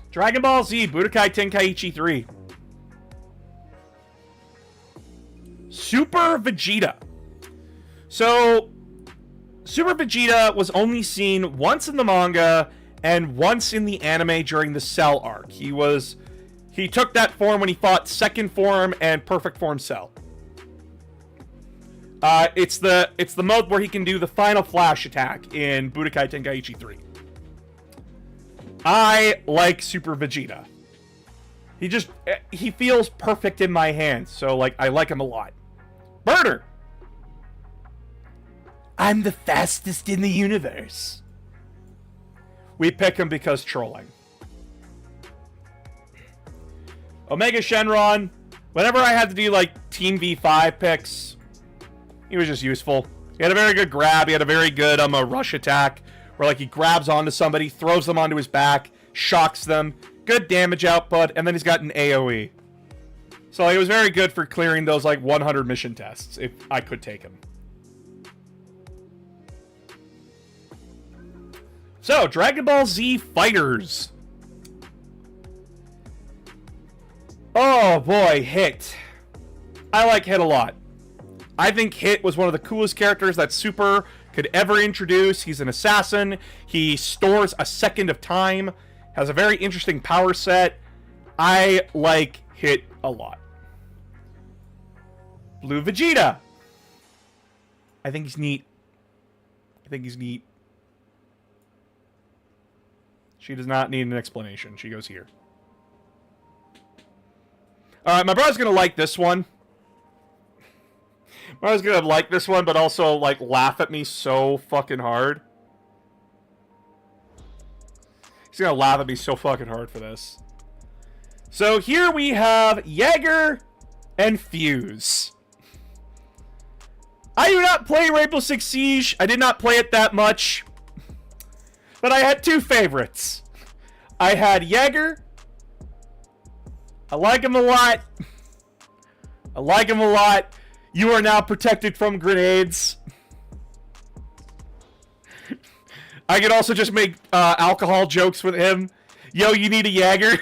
Dragon Ball Z Budokai Tenkaichi 3. Super Vegeta. So, Super Vegeta was only seen once in the manga and once in the anime during the Cell arc. He took that form when he fought Second Form and Perfect Form Cell. It's the mode where he can do the final flash attack in Budokai Tenkaichi 3. I like Super Vegeta. He feels perfect in my hands, so like I like him a lot. Murder! I'm the fastest in the universe. We pick him because trolling. Omega Shenron. Whenever I had to do like Team V5 picks, he was just useful. He had a very good grab. He had a very good rush attack where like he grabs onto somebody, throws them onto his back, shocks them. Good damage output, and then he's got an AoE. So he was very good for clearing those like 100 mission tests if I could take him. So, Dragon Ball Z Fighters. Oh boy, Hit. I like Hit a lot. I think Hit was one of the coolest characters that Super could ever introduce. He's an assassin. He stores a second of time. Has a very interesting power set. I like Hit a lot. Blue Vegeta. I think he's neat. She does not need an explanation. She goes here. Alright, my brother's gonna like this one. My brother's gonna like this one, but also, like, laugh at me so fucking hard. He's gonna laugh at me so fucking hard for this. So here we have Jaeger and Fuse. I do not play Rainbow Six Siege. I did not play it that much. But I had two favorites. I had Jaeger. I like him a lot. I like him a lot. You are now protected from grenades. I could also just make alcohol jokes with him. Yo, you need a Jaeger?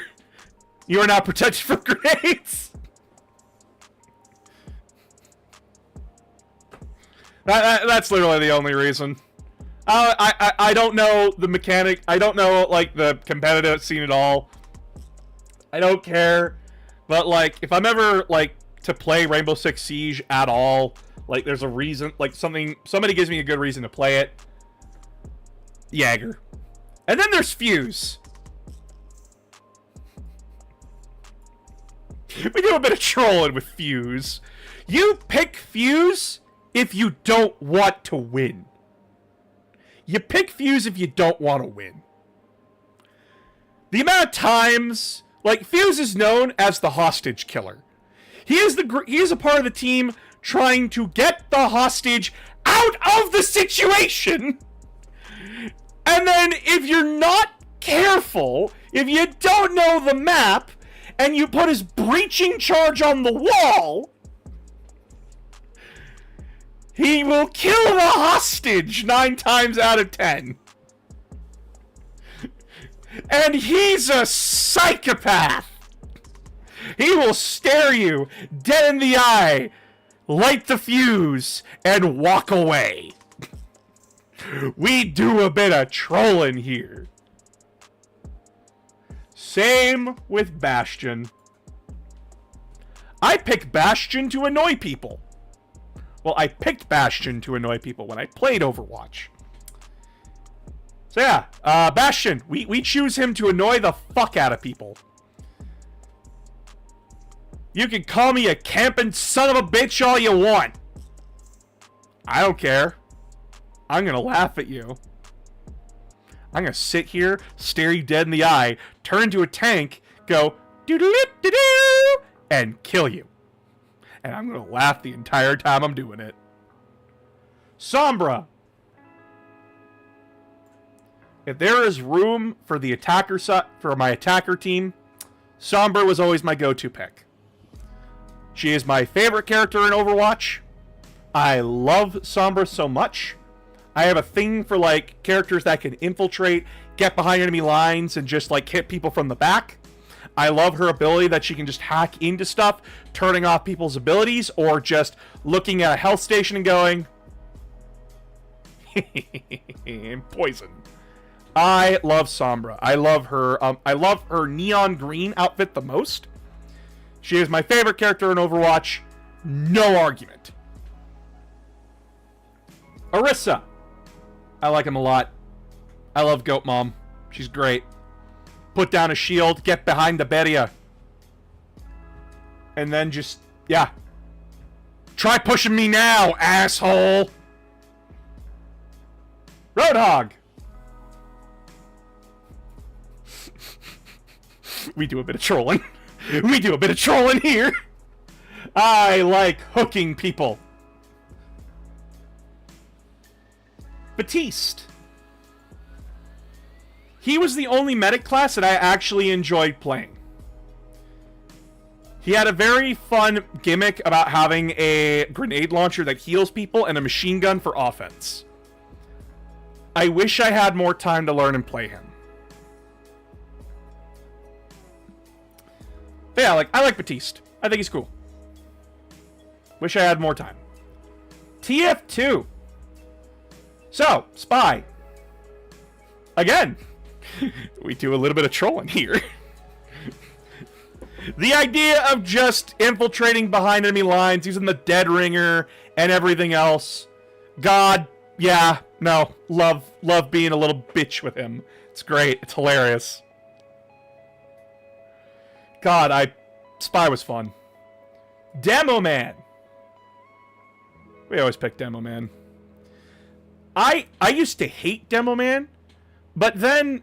You are now protected from grenades. That's literally the only reason. I don't know the mechanic. I don't know, like, the competitive scene at all. I don't care. But, like, if I'm ever, like, to play Rainbow Six Siege at all, like, there's a reason, like, somebody gives me a good reason to play it. Jaeger. And then there's Fuse. We do a bit of trolling with Fuse. You pick Fuse if you don't want to win. You pick Fuse if you don't want to win. The amount of times, like, Fuse is known as the hostage killer. He is a part of the team trying to get the hostage out of the situation. And then if you're not careful, if you don't know the map, and you put his breaching charge on the wall, he will kill the hostage 9 times out of 10. And he's a psychopath. He will stare you dead in the eye, light the fuse, and walk away. We do a bit of trolling here. Same with Bastion. I pick Bastion to annoy people. Well, I picked Bastion to annoy people when I played Overwatch. So yeah, Bastion, we choose him to annoy the fuck out of people. You can call me a camping son of a bitch all you want. I don't care. I'm gonna laugh at you. I'm gonna sit here, stare you dead in the eye, turn into a tank, go doo-doo-doo-doo, and kill you. And I'm gonna laugh the entire time I'm doing it. Sombra. If there is room for the attacker for my attacker team, Sombra was always my go-to pick. She is my favorite character in Overwatch. I love Sombra so much. I have a thing for, like, characters that can infiltrate, get behind enemy lines, and just, like, hit people from the back. I love her ability that she can just hack into stuff, turning off people's abilities, or just looking at a health station and going, poison. I love Sombra. I love her neon green outfit the most. She is my favorite character in Overwatch. No argument. Orisa. I like him a lot. I love Goat Mom. She's great. Put down a shield, get behind the barrier. And then just, yeah. Try pushing me now, asshole! Roadhog! We do a bit of trolling. We do a bit of trolling here. I like hooking people. Baptiste. He was the only medic class that I actually enjoyed playing. He had a very fun gimmick about having a grenade launcher that heals people and a machine gun for offense. I wish I had more time to learn and play him. But yeah, I like Baptiste. I think he's cool. Wish I had more time. TF2. So, Spy. Again, we do a little bit of trolling here. The idea of just infiltrating behind enemy lines, using the Dead Ringer and everything else. God, yeah, no, love being a little bitch with him. It's great. It's hilarious. God, Spy was fun. Demo Man. We always pick Demo Man. I used to hate Demo Man, but then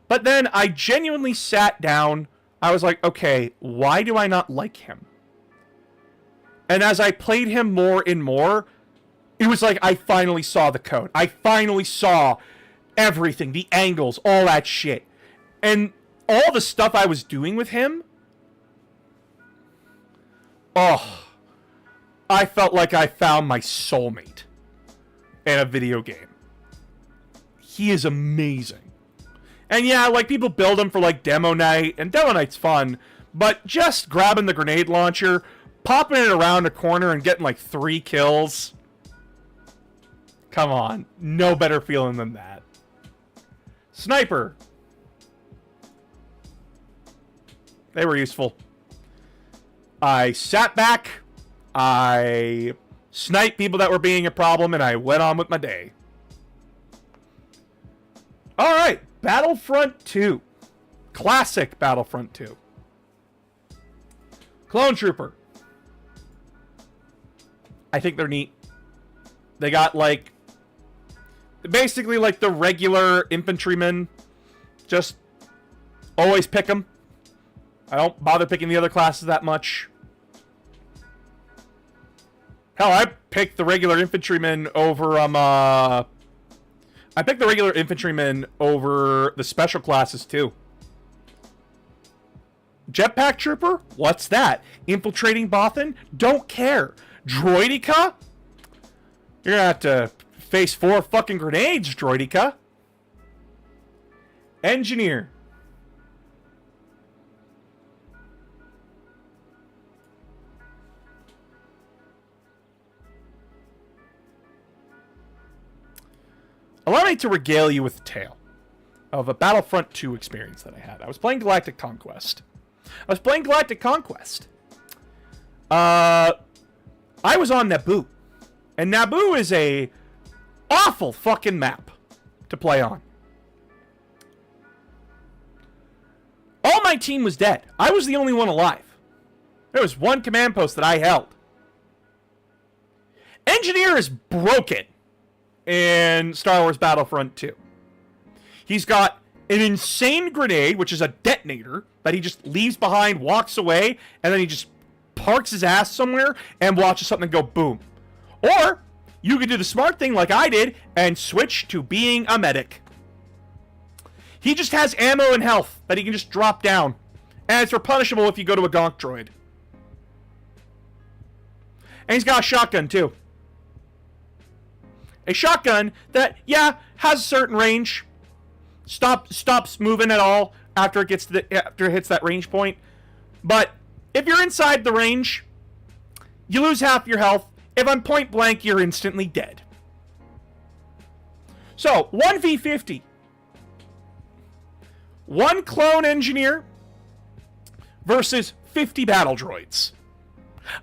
I genuinely sat down. I was like, okay, why do I not like him? And as I played him more and more, It was like I finally saw the code. I finally saw everything, the angles, all that shit. And all the stuff I was doing with him, oh, I felt like I found my soulmate in a video game. He is amazing. And yeah, like, people build him for, like, demo night, and demo night's fun, but just grabbing the grenade launcher, popping it around a corner and getting, like, 3 kills. Come on. No better feeling than that. Sniper. They were useful. I sat back, I sniped people that were being a problem, and I went on with my day. Alright, Battlefront 2. Classic Battlefront 2. Clone Trooper. I think they're neat. They got, like, basically like the regular infantrymen. Just always pick them. I don't bother picking the other classes that much. Hell, I picked the regular infantrymen over, I picked the regular infantrymen over the special classes, too. Jetpack Trooper? What's that? Infiltrating Bothan? Don't care. Droideka? You're gonna have to face 4 fucking grenades, Droideka. Engineer. Allow me to regale you with a tale of a Battlefront 2 experience that I had. I was playing Galactic Conquest. I was on Naboo. And Naboo is a awful fucking map to play on. All my team was dead. I was the only one alive. There was one command post that I held. Engineer is broken in Star Wars Battlefront 2. He's got an insane grenade, which is a detonator, that he just leaves behind, walks away, and then he just parks his ass somewhere and watches something go boom. Or, you could do the smart thing like I did and switch to being a medic. He just has ammo and health that he can just drop down. And it's replenishable if you go to a gonk droid. And he's got a shotgun, too. A shotgun that, yeah, has a certain range. Stops moving at all after it hits that range point. But if you're inside the range, you lose half your health. If I'm point blank, you're instantly dead. So, 1v50. 1 clone engineer versus 50 battle droids.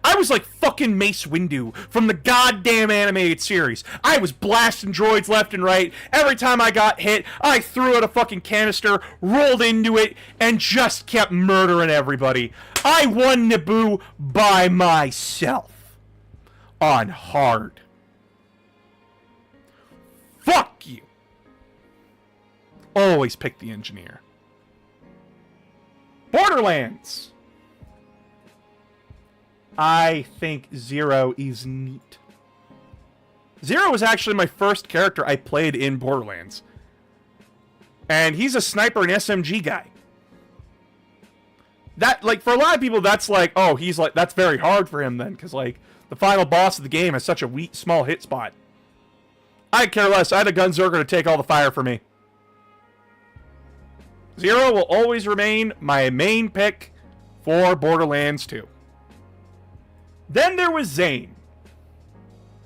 I was like fucking Mace Windu from the goddamn animated series. I was blasting droids left and right. Every time I got hit, I threw out a fucking canister, rolled into it, and just kept murdering everybody. I won Naboo by myself. On hard. Fuck you. Always pick the engineer. Borderlands. I think Zero is neat. Zero was actually my first character I played in Borderlands. And he's a sniper and SMG guy. That, like, for a lot of people, that's like, oh, he's like, that's very hard for him then, because, like, the final boss of the game has such a weak, small hit spot. I care less. I had a Gunzerker to take all the fire for me. Zero will always remain my main pick for Borderlands 2. Then there was Zane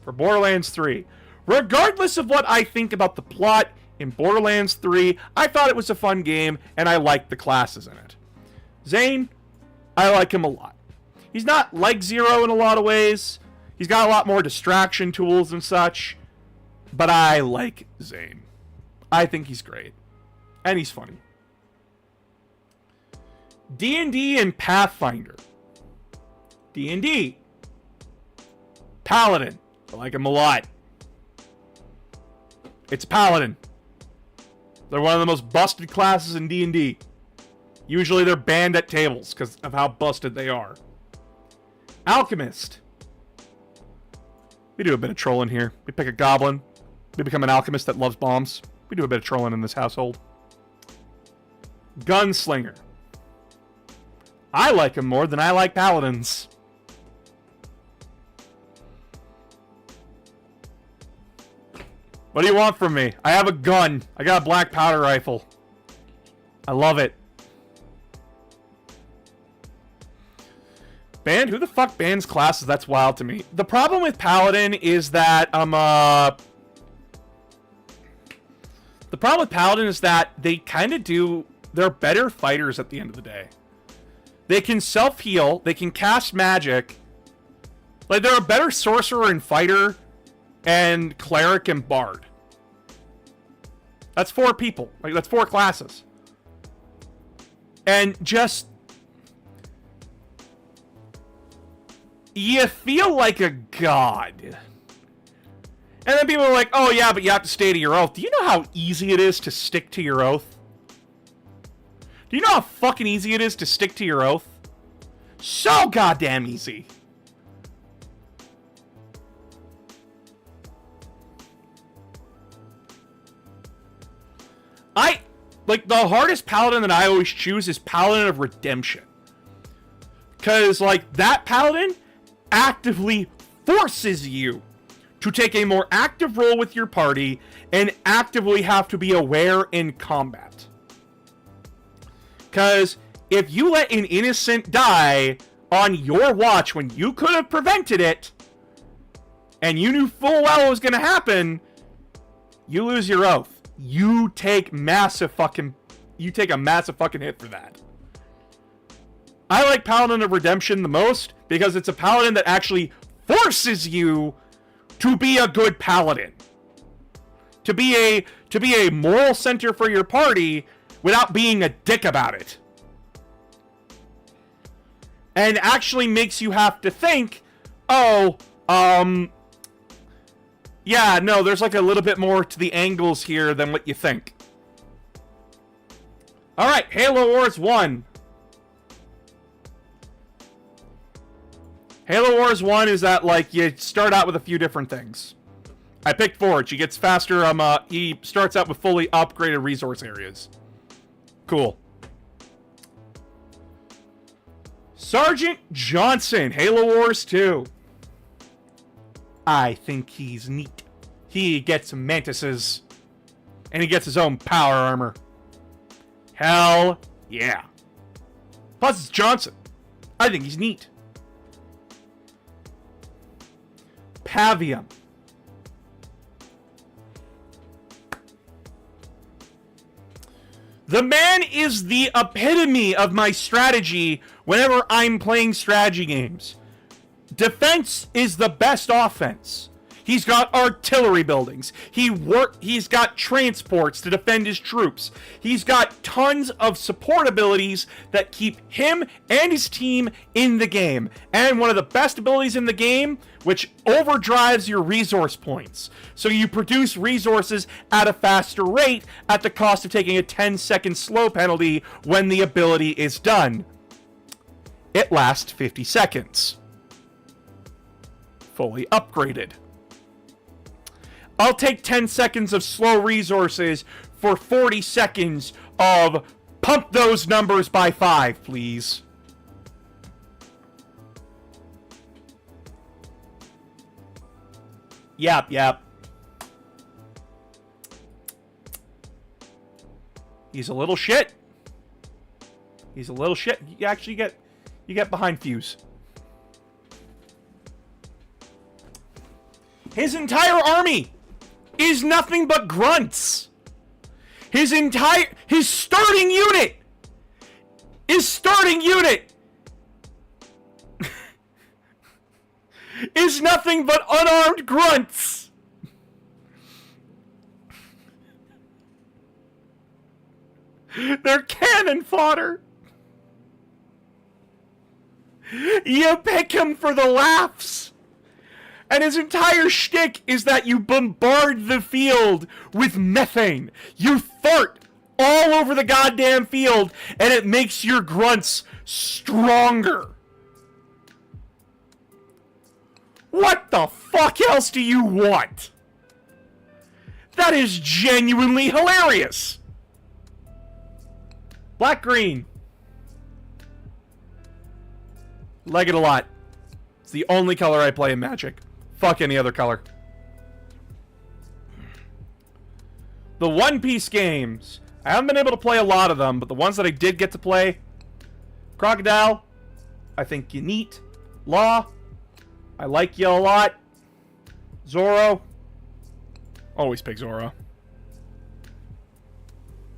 for Borderlands 3. Regardless of what I think about the plot in Borderlands 3, I thought it was a fun game, and I liked the classes in it. Zane, I like him a lot. He's not like Zero in a lot of ways. He's got a lot more distraction tools and such. But I like Zane. I think he's great. And he's funny. D&D and Pathfinder. D&D. Paladin. I like him a lot. It's Paladin. They're one of the most busted classes in D&D. Usually they're banned at tables because of how busted they are. Alchemist. We do a bit of trolling here. We pick a goblin. We become an alchemist that loves bombs. We do a bit of trolling in this household. Gunslinger. I like him more than I like paladins. What do you want from me? I have a gun. I got a black powder rifle. I love it. Banned? Who the fuck bans classes? That's wild to me. The problem with Paladin is that, the problem with Paladin is that they kind of do... They're better fighters at the end of the day. They can self-heal. They can cast magic. Like, they're a better sorcerer and fighter and cleric and bard. That's 4 people. Like, that's 4 classes. And just... You feel like a god. And then people are like, oh yeah, but you have to stay to your oath. Do you know how easy it is to stick to your oath? Do you know how fucking easy it is to stick to your oath? So goddamn easy. Like, the hardest paladin that I always choose is Paladin of Redemption. Because, like, that paladin actively forces you to take a more active role with your party and actively have to be aware in combat. Because if you let an innocent die on your watch when you could have prevented it, and you knew full well it was going to happen, you lose your oath. You take a massive fucking hit for that. I like Paladin of Redemption the most because it's a paladin that actually forces you to be a good paladin. To be a moral center for your party without being a dick about it. And actually makes you have to think, yeah, no, there's like a little bit more to the angles here than what you think. Alright, Halo Wars 1. Halo Wars 1 is that, like, you start out with a few different things. I picked Forge. He gets faster, he starts out with fully upgraded resource areas. Cool. Sergeant Johnson, Halo Wars 2. I think he's neat. He gets mantises. And he gets his own power armor. Hell yeah. Plus it's Johnson. I think he's neat. Pavium. The man is the epitome of my strategy whenever I'm playing strategy games. Defense is the best offense. He's got artillery buildings. He's got transports to defend his troops. He's got tons of support abilities that keep him and his team in the game. And one of the best abilities in the game, which overdrives your resource points. So you produce resources at a faster rate at the cost of taking a 10-second slow penalty when the ability is done. It lasts 50 seconds. Fully upgraded. I'll take 10 seconds of slow resources for 40 seconds of pump those numbers by 5, please. Yep. He's a little shit. You actually get behind Fuse. His entire army is nothing but grunts. His starting unit is nothing but unarmed grunts. They're cannon fodder. You pick him for the laughs. And his entire shtick is that you bombard the field with methane. You fart all over the goddamn field, and it makes your grunts stronger. What the fuck else do you want? That is genuinely hilarious. Black green. Like it a lot. It's the only color I play in Magic. Fuck any other color. The One Piece games. I haven't been able to play a lot of them, but the ones that I did get to play. Crocodile. I think you neat. Law. I like you a lot. Zoro. Always pick Zoro.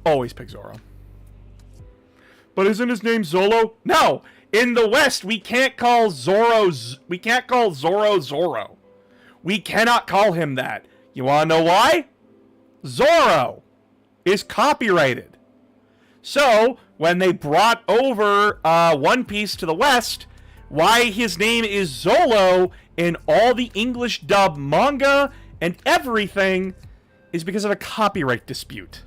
Always pick Zoro. But isn't his name Zolo? No! In the West, we can't call Zoro Zoro. We cannot call him that. You wanna know why? Zoro is copyrighted. So, when they brought over One Piece to the West, why his name is Zolo in all the English dub manga and everything is because of a copyright dispute.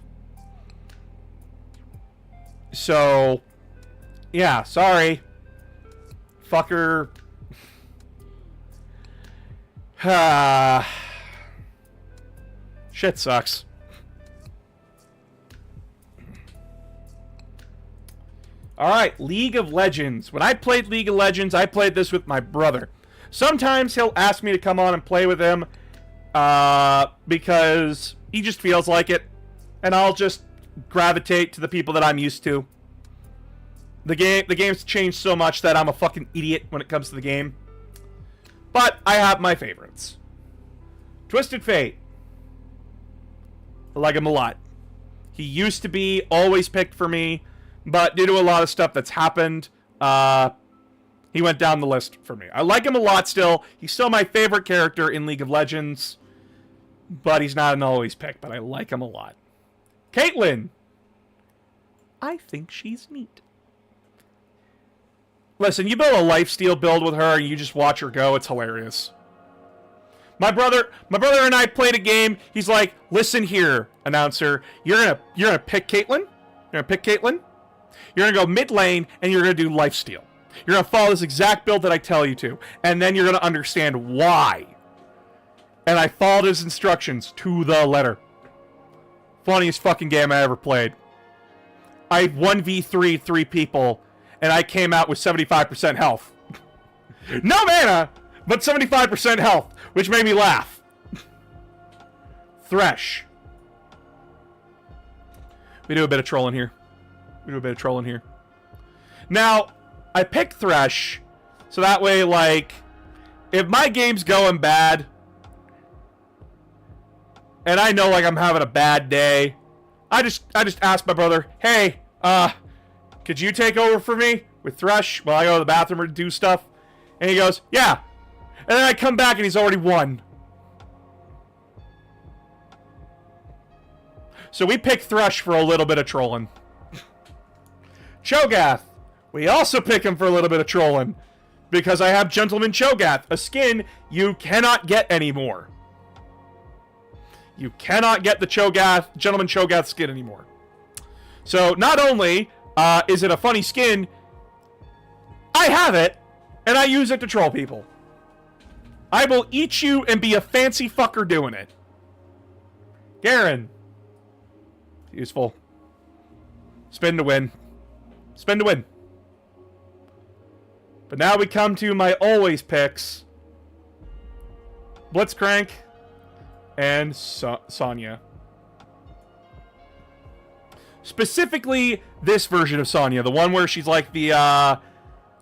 So, yeah, sorry. Fucker. Shit sucks. Alright, League of Legends. When I played League of Legends, I played this with my brother. Sometimes he'll ask me to come on and play with him because he just feels like it. And I'll just gravitate to the people that I'm used to. The game's changed so much that I'm a fucking idiot when it comes to the game. But I have my favorites. Twisted Fate. I like him a lot. He used to be always picked for me, but due to a lot of stuff that's happened, he went down the list for me. I like him a lot still. He's still my favorite character in League of Legends, but he's not an always pick, but I like him a lot. Caitlyn. I think she's neat. Listen, you build a lifesteal build with her and you just watch her go. It's hilarious. My brother and I played a game. He's like, "Listen here, announcer. You're gonna pick Caitlyn. You're gonna pick Caitlyn. You're gonna go mid lane and you're gonna do lifesteal. You're gonna follow this exact build that I tell you to, and then you're gonna understand why." And I followed his instructions to the letter. Funniest fucking game I ever played. I 1v3 3 people. And I came out with 75% health. No mana, but 75% health, which made me laugh. Thresh. We do a bit of trolling here. Now, I picked Thresh, so that way, like, if my game's going bad, and I know, like, I'm having a bad day, I just asked my brother, "Hey, could you take over for me with Thresh while I go to the bathroom or do stuff?" And he goes, "Yeah." And then I come back and he's already won. So we pick Thresh for a little bit of trolling. Cho'Gath. We also pick him for a little bit of trolling. Because I have Gentleman Cho'Gath, a skin you cannot get anymore. You cannot get the Gentleman Cho'Gath skin anymore. So not only is it a funny skin, I have it, and I use it to troll people. I will eat you and be a fancy fucker doing it. Garen. Useful. Spin to win. Spin to win. But now we come to my always picks. Blitzcrank and Sonya. Specifically, this version of Sonya, the one where she's like the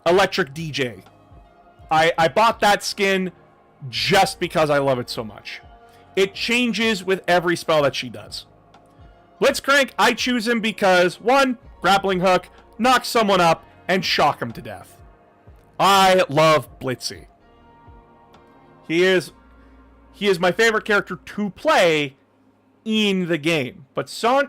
electric DJ. I bought that skin just because I love it so much. It changes with every spell that she does. Blitzcrank, I choose him because, one, grappling hook, knock someone up, and shock him to death. I love Blitzy. He is my favorite character to play in the game. But Sonya?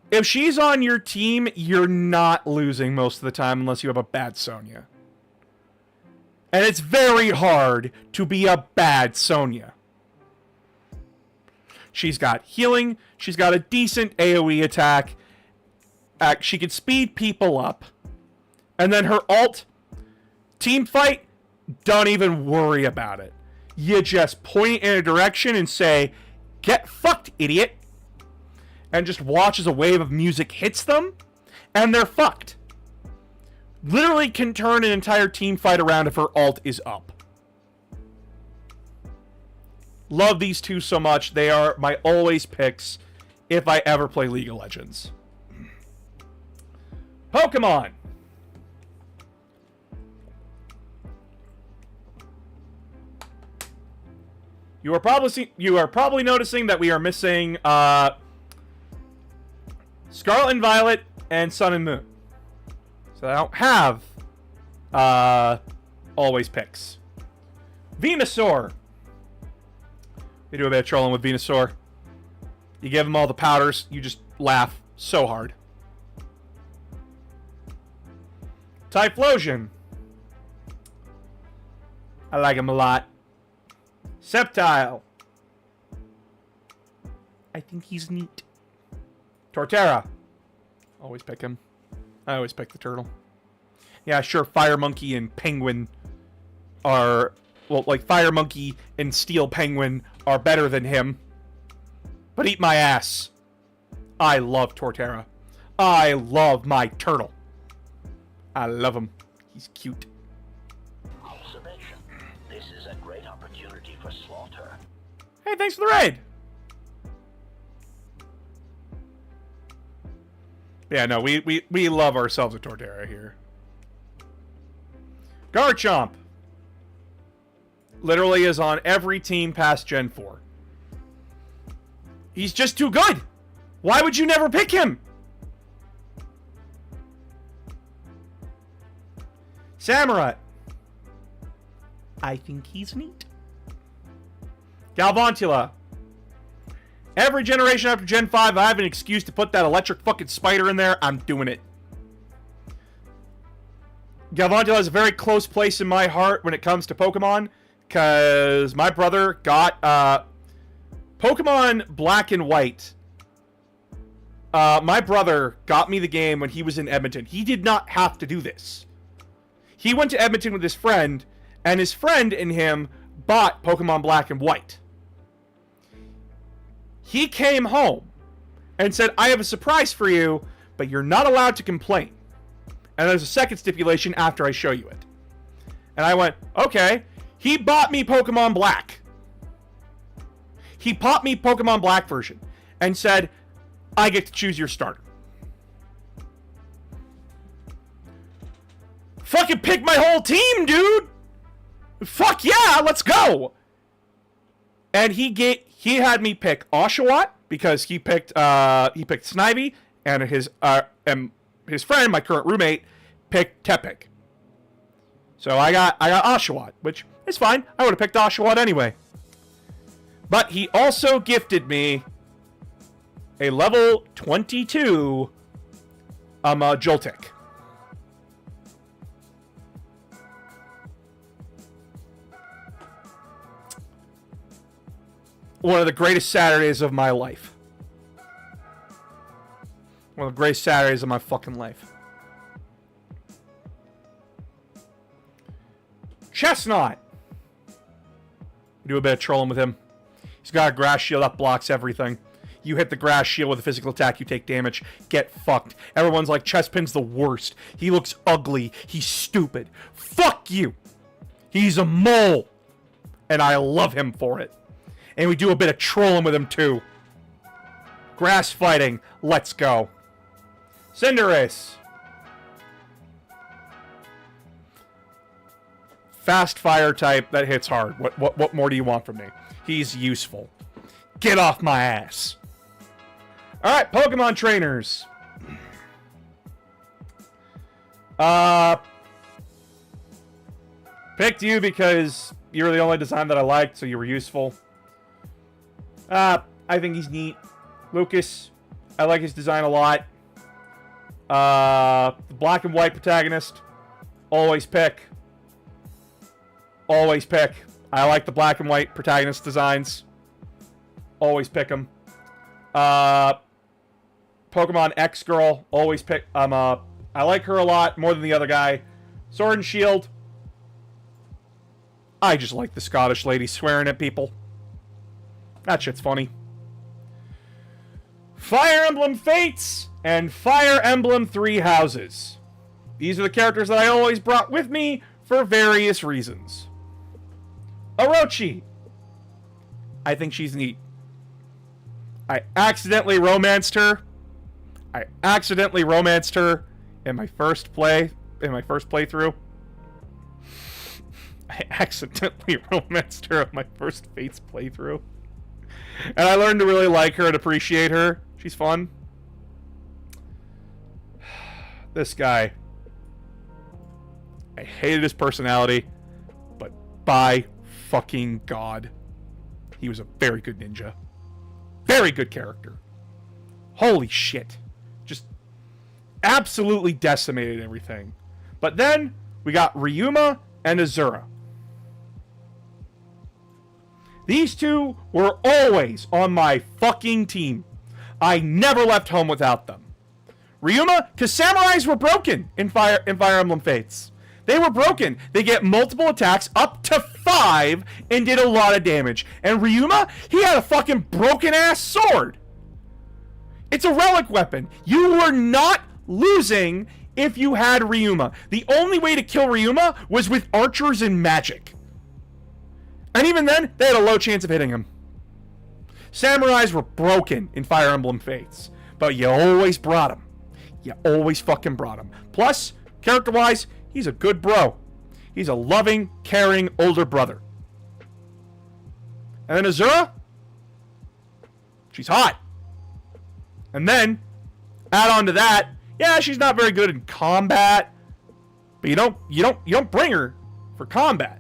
If she's on your team, you're not losing most of the time unless you have a bad Sonya. And it's very hard to be a bad Sonya. She's got healing. She's got a decent AoE attack. She can speed people up. And then her ult Team fight, don't even worry about it. You just point in a direction and say, "Get fucked, idiot." And just watch as a wave of music hits them, and they're fucked. Literally can turn an entire team fight around if her alt is up. Love these two so much. They are my always picks if I ever play League of Legends. Pokemon. You are probably noticing that we are missing Scarlet and Violet and Sun and Moon. So I don't have always picks. Venusaur. We do a bit of trolling with Venusaur. You give him all the powders, you just laugh so hard. Typhlosion. I like him a lot. Sceptile. I think he's neat. Torterra. Always pick him. I always pick the turtle. Yeah, sure, Fire Monkey and Penguin are... Well, like, Fire Monkey and Steel Penguin are better than him. But eat my ass. I love Torterra. I love my turtle. I love him. He's cute. Observation. This is a great opportunity for slaughter. Hey, thanks for the raid. Yeah, no, we love ourselves a Torterra here. Garchomp. Literally is on every team past Gen 4. He's just too good. Why would you never pick him? Samurott. I think he's neat. Galvantula. Every generation after Gen 5, I have an excuse to put that electric fucking spider in there. I'm doing it. Galvantula has a very close place in my heart when it comes to Pokemon, because my brother got Pokemon Black and White. My brother got me the game when he was in Edmonton. He did not have to do this. He went to Edmonton with his friend, and his friend and him bought Pokemon Black and White. He came home and said, "I have a surprise for you, but you're not allowed to complain. And there's a second stipulation after I show you it." And I went, okay. He bought me Pokemon Black. He bought me Pokemon Black version and said, "I get to choose your starter." Fucking pick my whole team, dude! Fuck yeah, let's go! And he had me pick Oshawott because he picked Snivy, and his friend, my current roommate, picked Tepig. So I got Oshawott, which is fine. I would have picked Oshawott anyway. But he also gifted me a level 22 Joltik. One of the greatest Saturdays of my life. One of the greatest Saturdays of my fucking life. Chestnut. Do a bit of trolling with him. He's got a grass shield that blocks everything. You hit the grass shield with a physical attack, you take damage. Get fucked. Everyone's like, Chespin's the worst. He looks ugly. He's stupid. Fuck you. He's a mole. And I love him for it. And we do a bit of trolling with him too. Grass fighting. Let's go. Cinderace. Fast fire type that hits hard. What more do you want from me? He's useful. Get off my ass. Alright, Pokemon trainers. Picked you because you were the only design that I liked, so you were useful. I think he's neat. Lucas, I like his design a lot. The black and white protagonist, always pick. Always pick. I like the black and white protagonist designs. Always pick them. Pokemon X Girl, always pick. I like her a lot more than the other guy. Sword and Shield, I just like the Scottish lady swearing at people. That shit's funny. Fire Emblem Fates and Fire Emblem Three Houses. These are the characters that I always brought with me for various reasons. Orochi. I think she's neat. I accidentally romanced her. I accidentally romanced her in my first playthrough. I accidentally romanced her in my first Fates playthrough. And I learned to really like her and appreciate her. She's fun. This guy. I hated his personality, but by fucking God, he was a very good ninja. Very good character. Holy shit. Just absolutely decimated everything. But then we got Ryuma and Azura. These two were always on my fucking team. I never left home without them. Ryuma, because samurais were broken in Fire Emblem Fates. They were broken. They get multiple attacks, up to 5, and did a lot of damage. And Ryuma, he had a fucking broken-ass sword. It's a relic weapon. You were not losing if you had Ryuma. The only way to kill Ryuma was with archers and magic. And even then, they had a low chance of hitting him. Samurais were broken in Fire Emblem Fates. But you always brought them. You always fucking brought them. Plus, character-wise, he's a good bro. He's a loving, caring older brother. And then Azura? She's hot. And then, add on to that, yeah, she's not very good in combat. But you don't bring her for combat.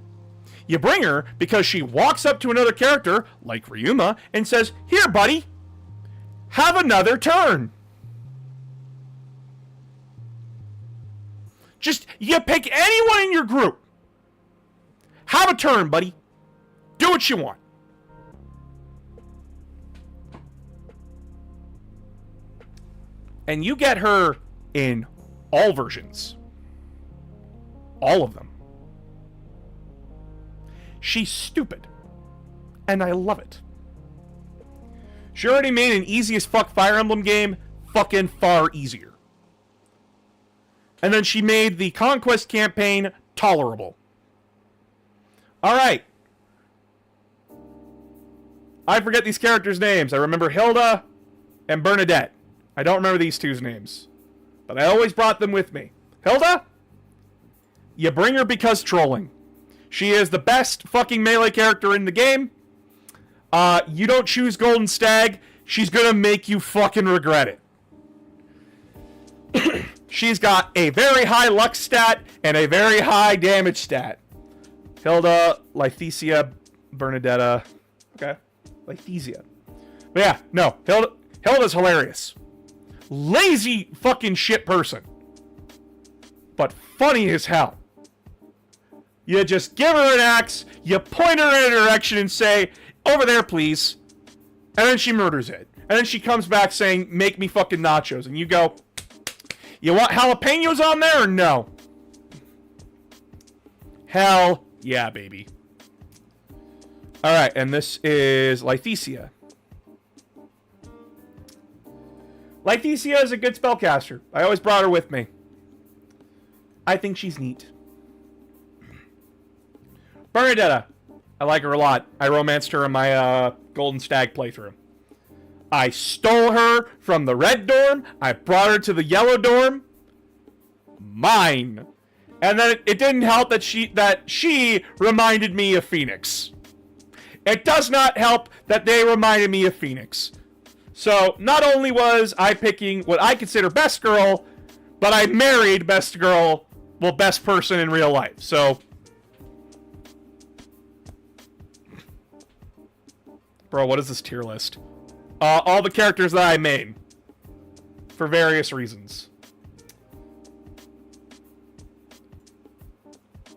You bring her because she walks up to another character, like Ryuma, and says, "Here, buddy, have another turn." Just, you pick anyone in your group. Have a turn, buddy. Do what you want. And you get her in all versions. All of them. She's stupid. And I love it. She already made an easy as fuck Fire Emblem game fucking far easier. And then she made the Conquest campaign tolerable. Alright. I forget these characters' names. I remember Hilda and Bernadette. I don't remember these two's names. But I always brought them with me. Hilda? You bring her because trolling. She is the best fucking melee character in the game. You don't choose Golden Stag, she's gonna make you fucking regret it. She's got a very high luck stat and a very high damage stat. Hilda, Lythesia, Bernadetta. Okay. Lythesia. But yeah, no. Hilda's hilarious. Lazy fucking shit person. But funny as hell. You just give her an axe, you point her in a direction and say, "Over there, please." And then she murders it. And then she comes back saying, "Make me fucking nachos." And you go, "You want jalapenos on there or no?" Hell yeah, baby. Alright, and this is Lythesia. Lythesia is a good spellcaster. I always brought her with me. I think she's neat. Bernadetta. I like her a lot. I romanced her in my Golden Stag playthrough. I stole her from the red dorm. I brought her to the yellow dorm. Mine. And then it didn't help that she reminded me of Phoenix. It does not help that they reminded me of Phoenix. So, not only was I picking what I consider best girl, but I married best girl, well, best person in real life. So, bro, what is this tier list? All the characters that I made. For various reasons.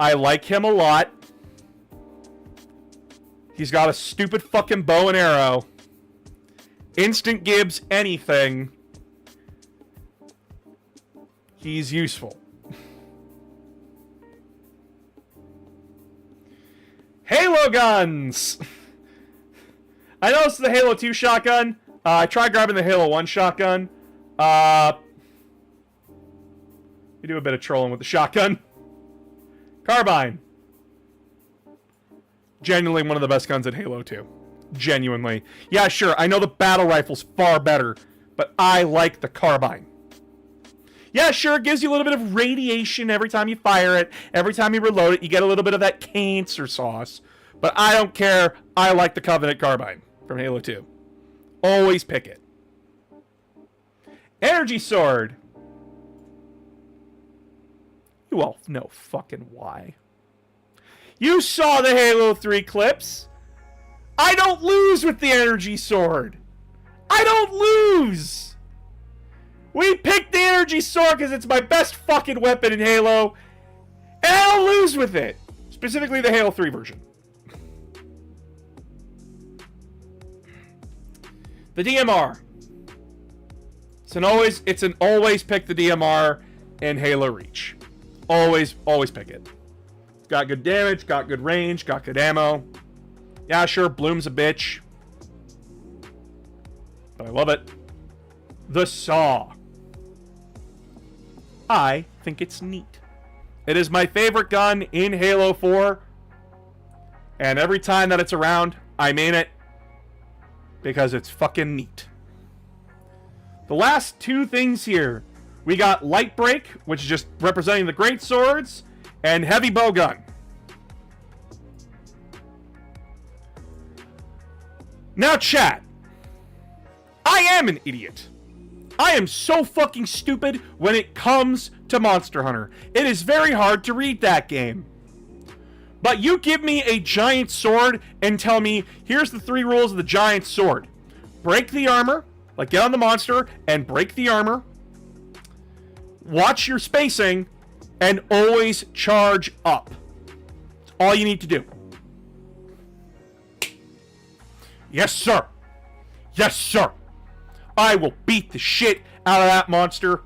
I like him a lot. He's got a stupid fucking bow and arrow. Instant Gibbs anything. He's useful. Bowguns! I know this is the Halo 2 shotgun. I tried grabbing the Halo 1 shotgun. You do a bit of trolling with the shotgun. Carbine. Genuinely one of the best guns in Halo 2. Genuinely. Yeah, sure, I know the battle rifle's far better, but I like the carbine. Yeah, sure, it gives you a little bit of radiation every time you fire it. Every time you reload it, you get a little bit of that cancer sauce. But I don't care. I like the Covenant carbine from Halo 2. Always pick it. Energy sword. You all know fucking why. You saw the Halo 3 clips. I don't lose with the energy sword. I don't lose. We picked the energy sword because it's my best fucking weapon in Halo. And I don't lose with it. Specifically the Halo 3 version. The DMR. It's an always pick the DMR in Halo Reach. Always pick it. It's got good damage, got good range, got good ammo. Yeah, sure, Bloom's a bitch. But I love it. The Saw. I think it's neat. It is my favorite gun in Halo 4. And every time that it's around, I main it. Because it's fucking neat. The last two things here. We got Light Break, which is just representing the great swords, and Heavy Bowgun. Now, chat. I am an idiot. I am so fucking stupid when it comes to Monster Hunter. It is very hard to read that game. But you give me a giant sword and tell me, here's the 3 rules of the giant sword. Break the armor, like get on the monster and break the armor. Watch your spacing, and always charge up. That's all you need to do. Yes, sir. Yes, sir. I will beat the shit out of that monster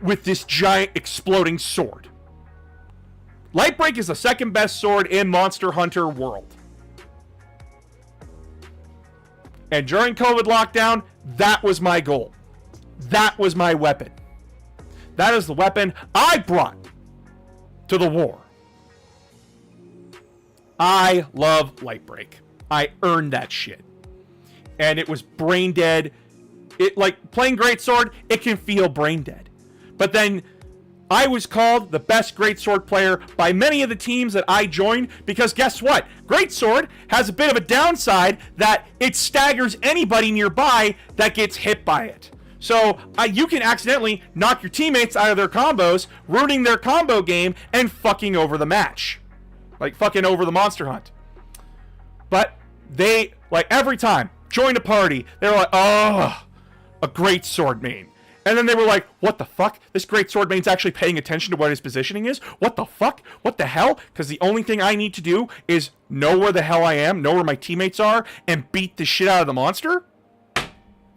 with this giant exploding sword. Lightbreak is the second best sword in Monster Hunter world. And during COVID lockdown, that was my goal. That was my weapon. That is the weapon I brought to the war. I love Lightbreak. I earned that shit. And it was brain dead. It, like, playing Greatsword, it can feel brain dead. But then I was called the best Greatsword player by many of the teams that I joined, because guess what? Greatsword has a bit of a downside that it staggers anybody nearby that gets hit by it. So you can accidentally knock your teammates out of their combos, ruining their combo game and fucking over the match. Like fucking over the monster hunt. But they, like every time, joined a party, they were like, oh, a great sword main. And then they were like, what the fuck? This great sword main's actually paying attention to what his positioning is? What the fuck? What the hell? Because the only thing I need to do is know where the hell I am, know where my teammates are, and beat the shit out of the monster?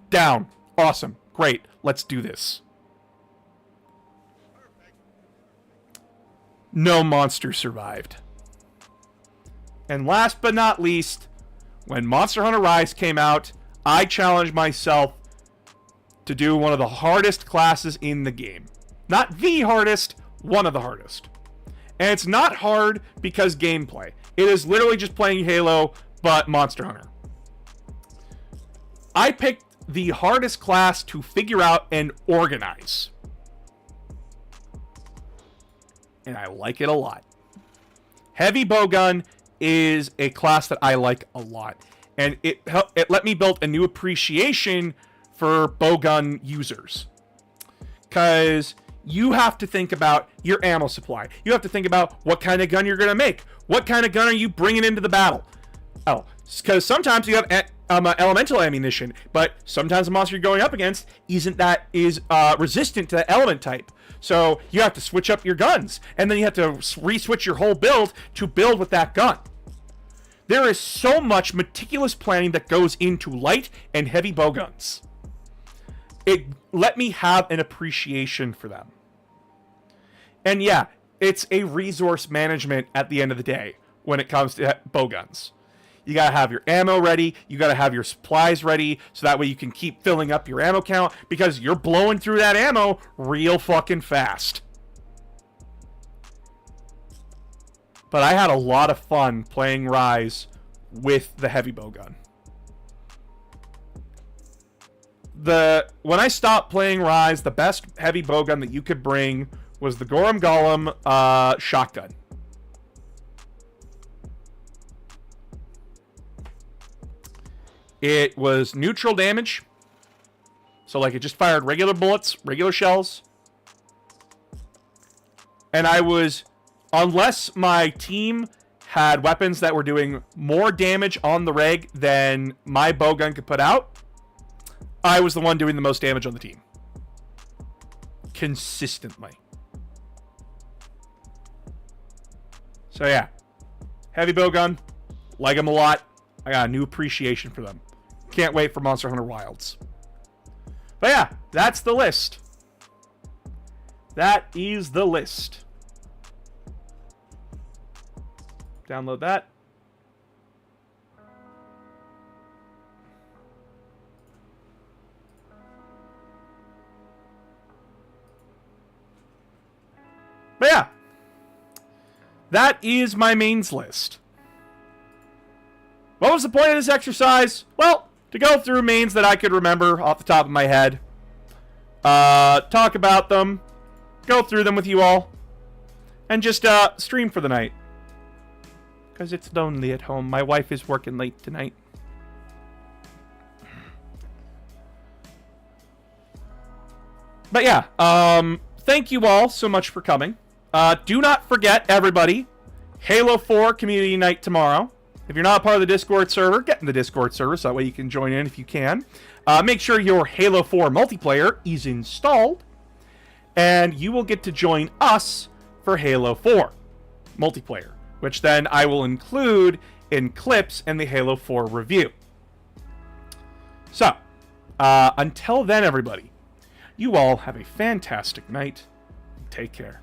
Down. Awesome. Great. Let's do this. No monster survived. And last but not least, when Monster Hunter Rise came out, I challenged myself to do one of the hardest classes in the game. Not the hardest, one of the hardest. And it's not hard because gameplay. It is literally just playing Halo, but Monster Hunter. I picked the hardest class to figure out and organize. And I like it a lot. Heavy Bowgun is a class that I like a lot. And it let me build a new appreciation for bowgun users. Because you have to think about your ammo supply. You have to think about what kind of gun you're going to make. What kind of gun are you bringing into the battle? Oh, because sometimes you have elemental ammunition, but sometimes the monster you're going up against isn't that resistant to that element type. So you have to switch up your guns, and then you have to re-switch your whole build to build with that gun. There is so much meticulous planning that goes into light and heavy bowguns. It let me have an appreciation for them. And yeah, it's a resource management at the end of the day. when it comes to bowguns. You gotta have your ammo ready. You gotta have your supplies ready, so that way you can keep filling up your ammo count, because you're blowing through that ammo real fucking fast. But I had a lot of fun playing Rise with the heavy bowgun. When I stopped playing Rise, the best heavy bowgun that you could bring was the Gorham Golem shotgun. It was neutral damage. So, like, it just fired regular bullets, regular shells. And I was, unless my team had weapons that were doing more damage on the reg than my bowgun could put out, I was the one doing the most damage on the team. Consistently. So, yeah. Heavy bowgun. Like them a lot. I got a new appreciation for them. Can't wait for Monster Hunter Wilds. But yeah, that's the list. That is the list. Download that. But yeah, that is my mains list. What was the point of this exercise? Well, to go through mains that I could remember off the top of my head. Talk about them. Go through them with you all. And just stream for the night. Because it's lonely at home. My wife is working late tonight. But yeah, thank you all so much for coming. Do not forget, everybody, Halo 4 Community Night tomorrow. If you're not part of the Discord server, get in the Discord server so that way you can join in if you can. Make sure your Halo 4 multiplayer is installed, and you will get to join us for Halo 4 multiplayer, which then I will include in clips in the Halo 4 review. So, until then, everybody, you all have a fantastic night. Take care.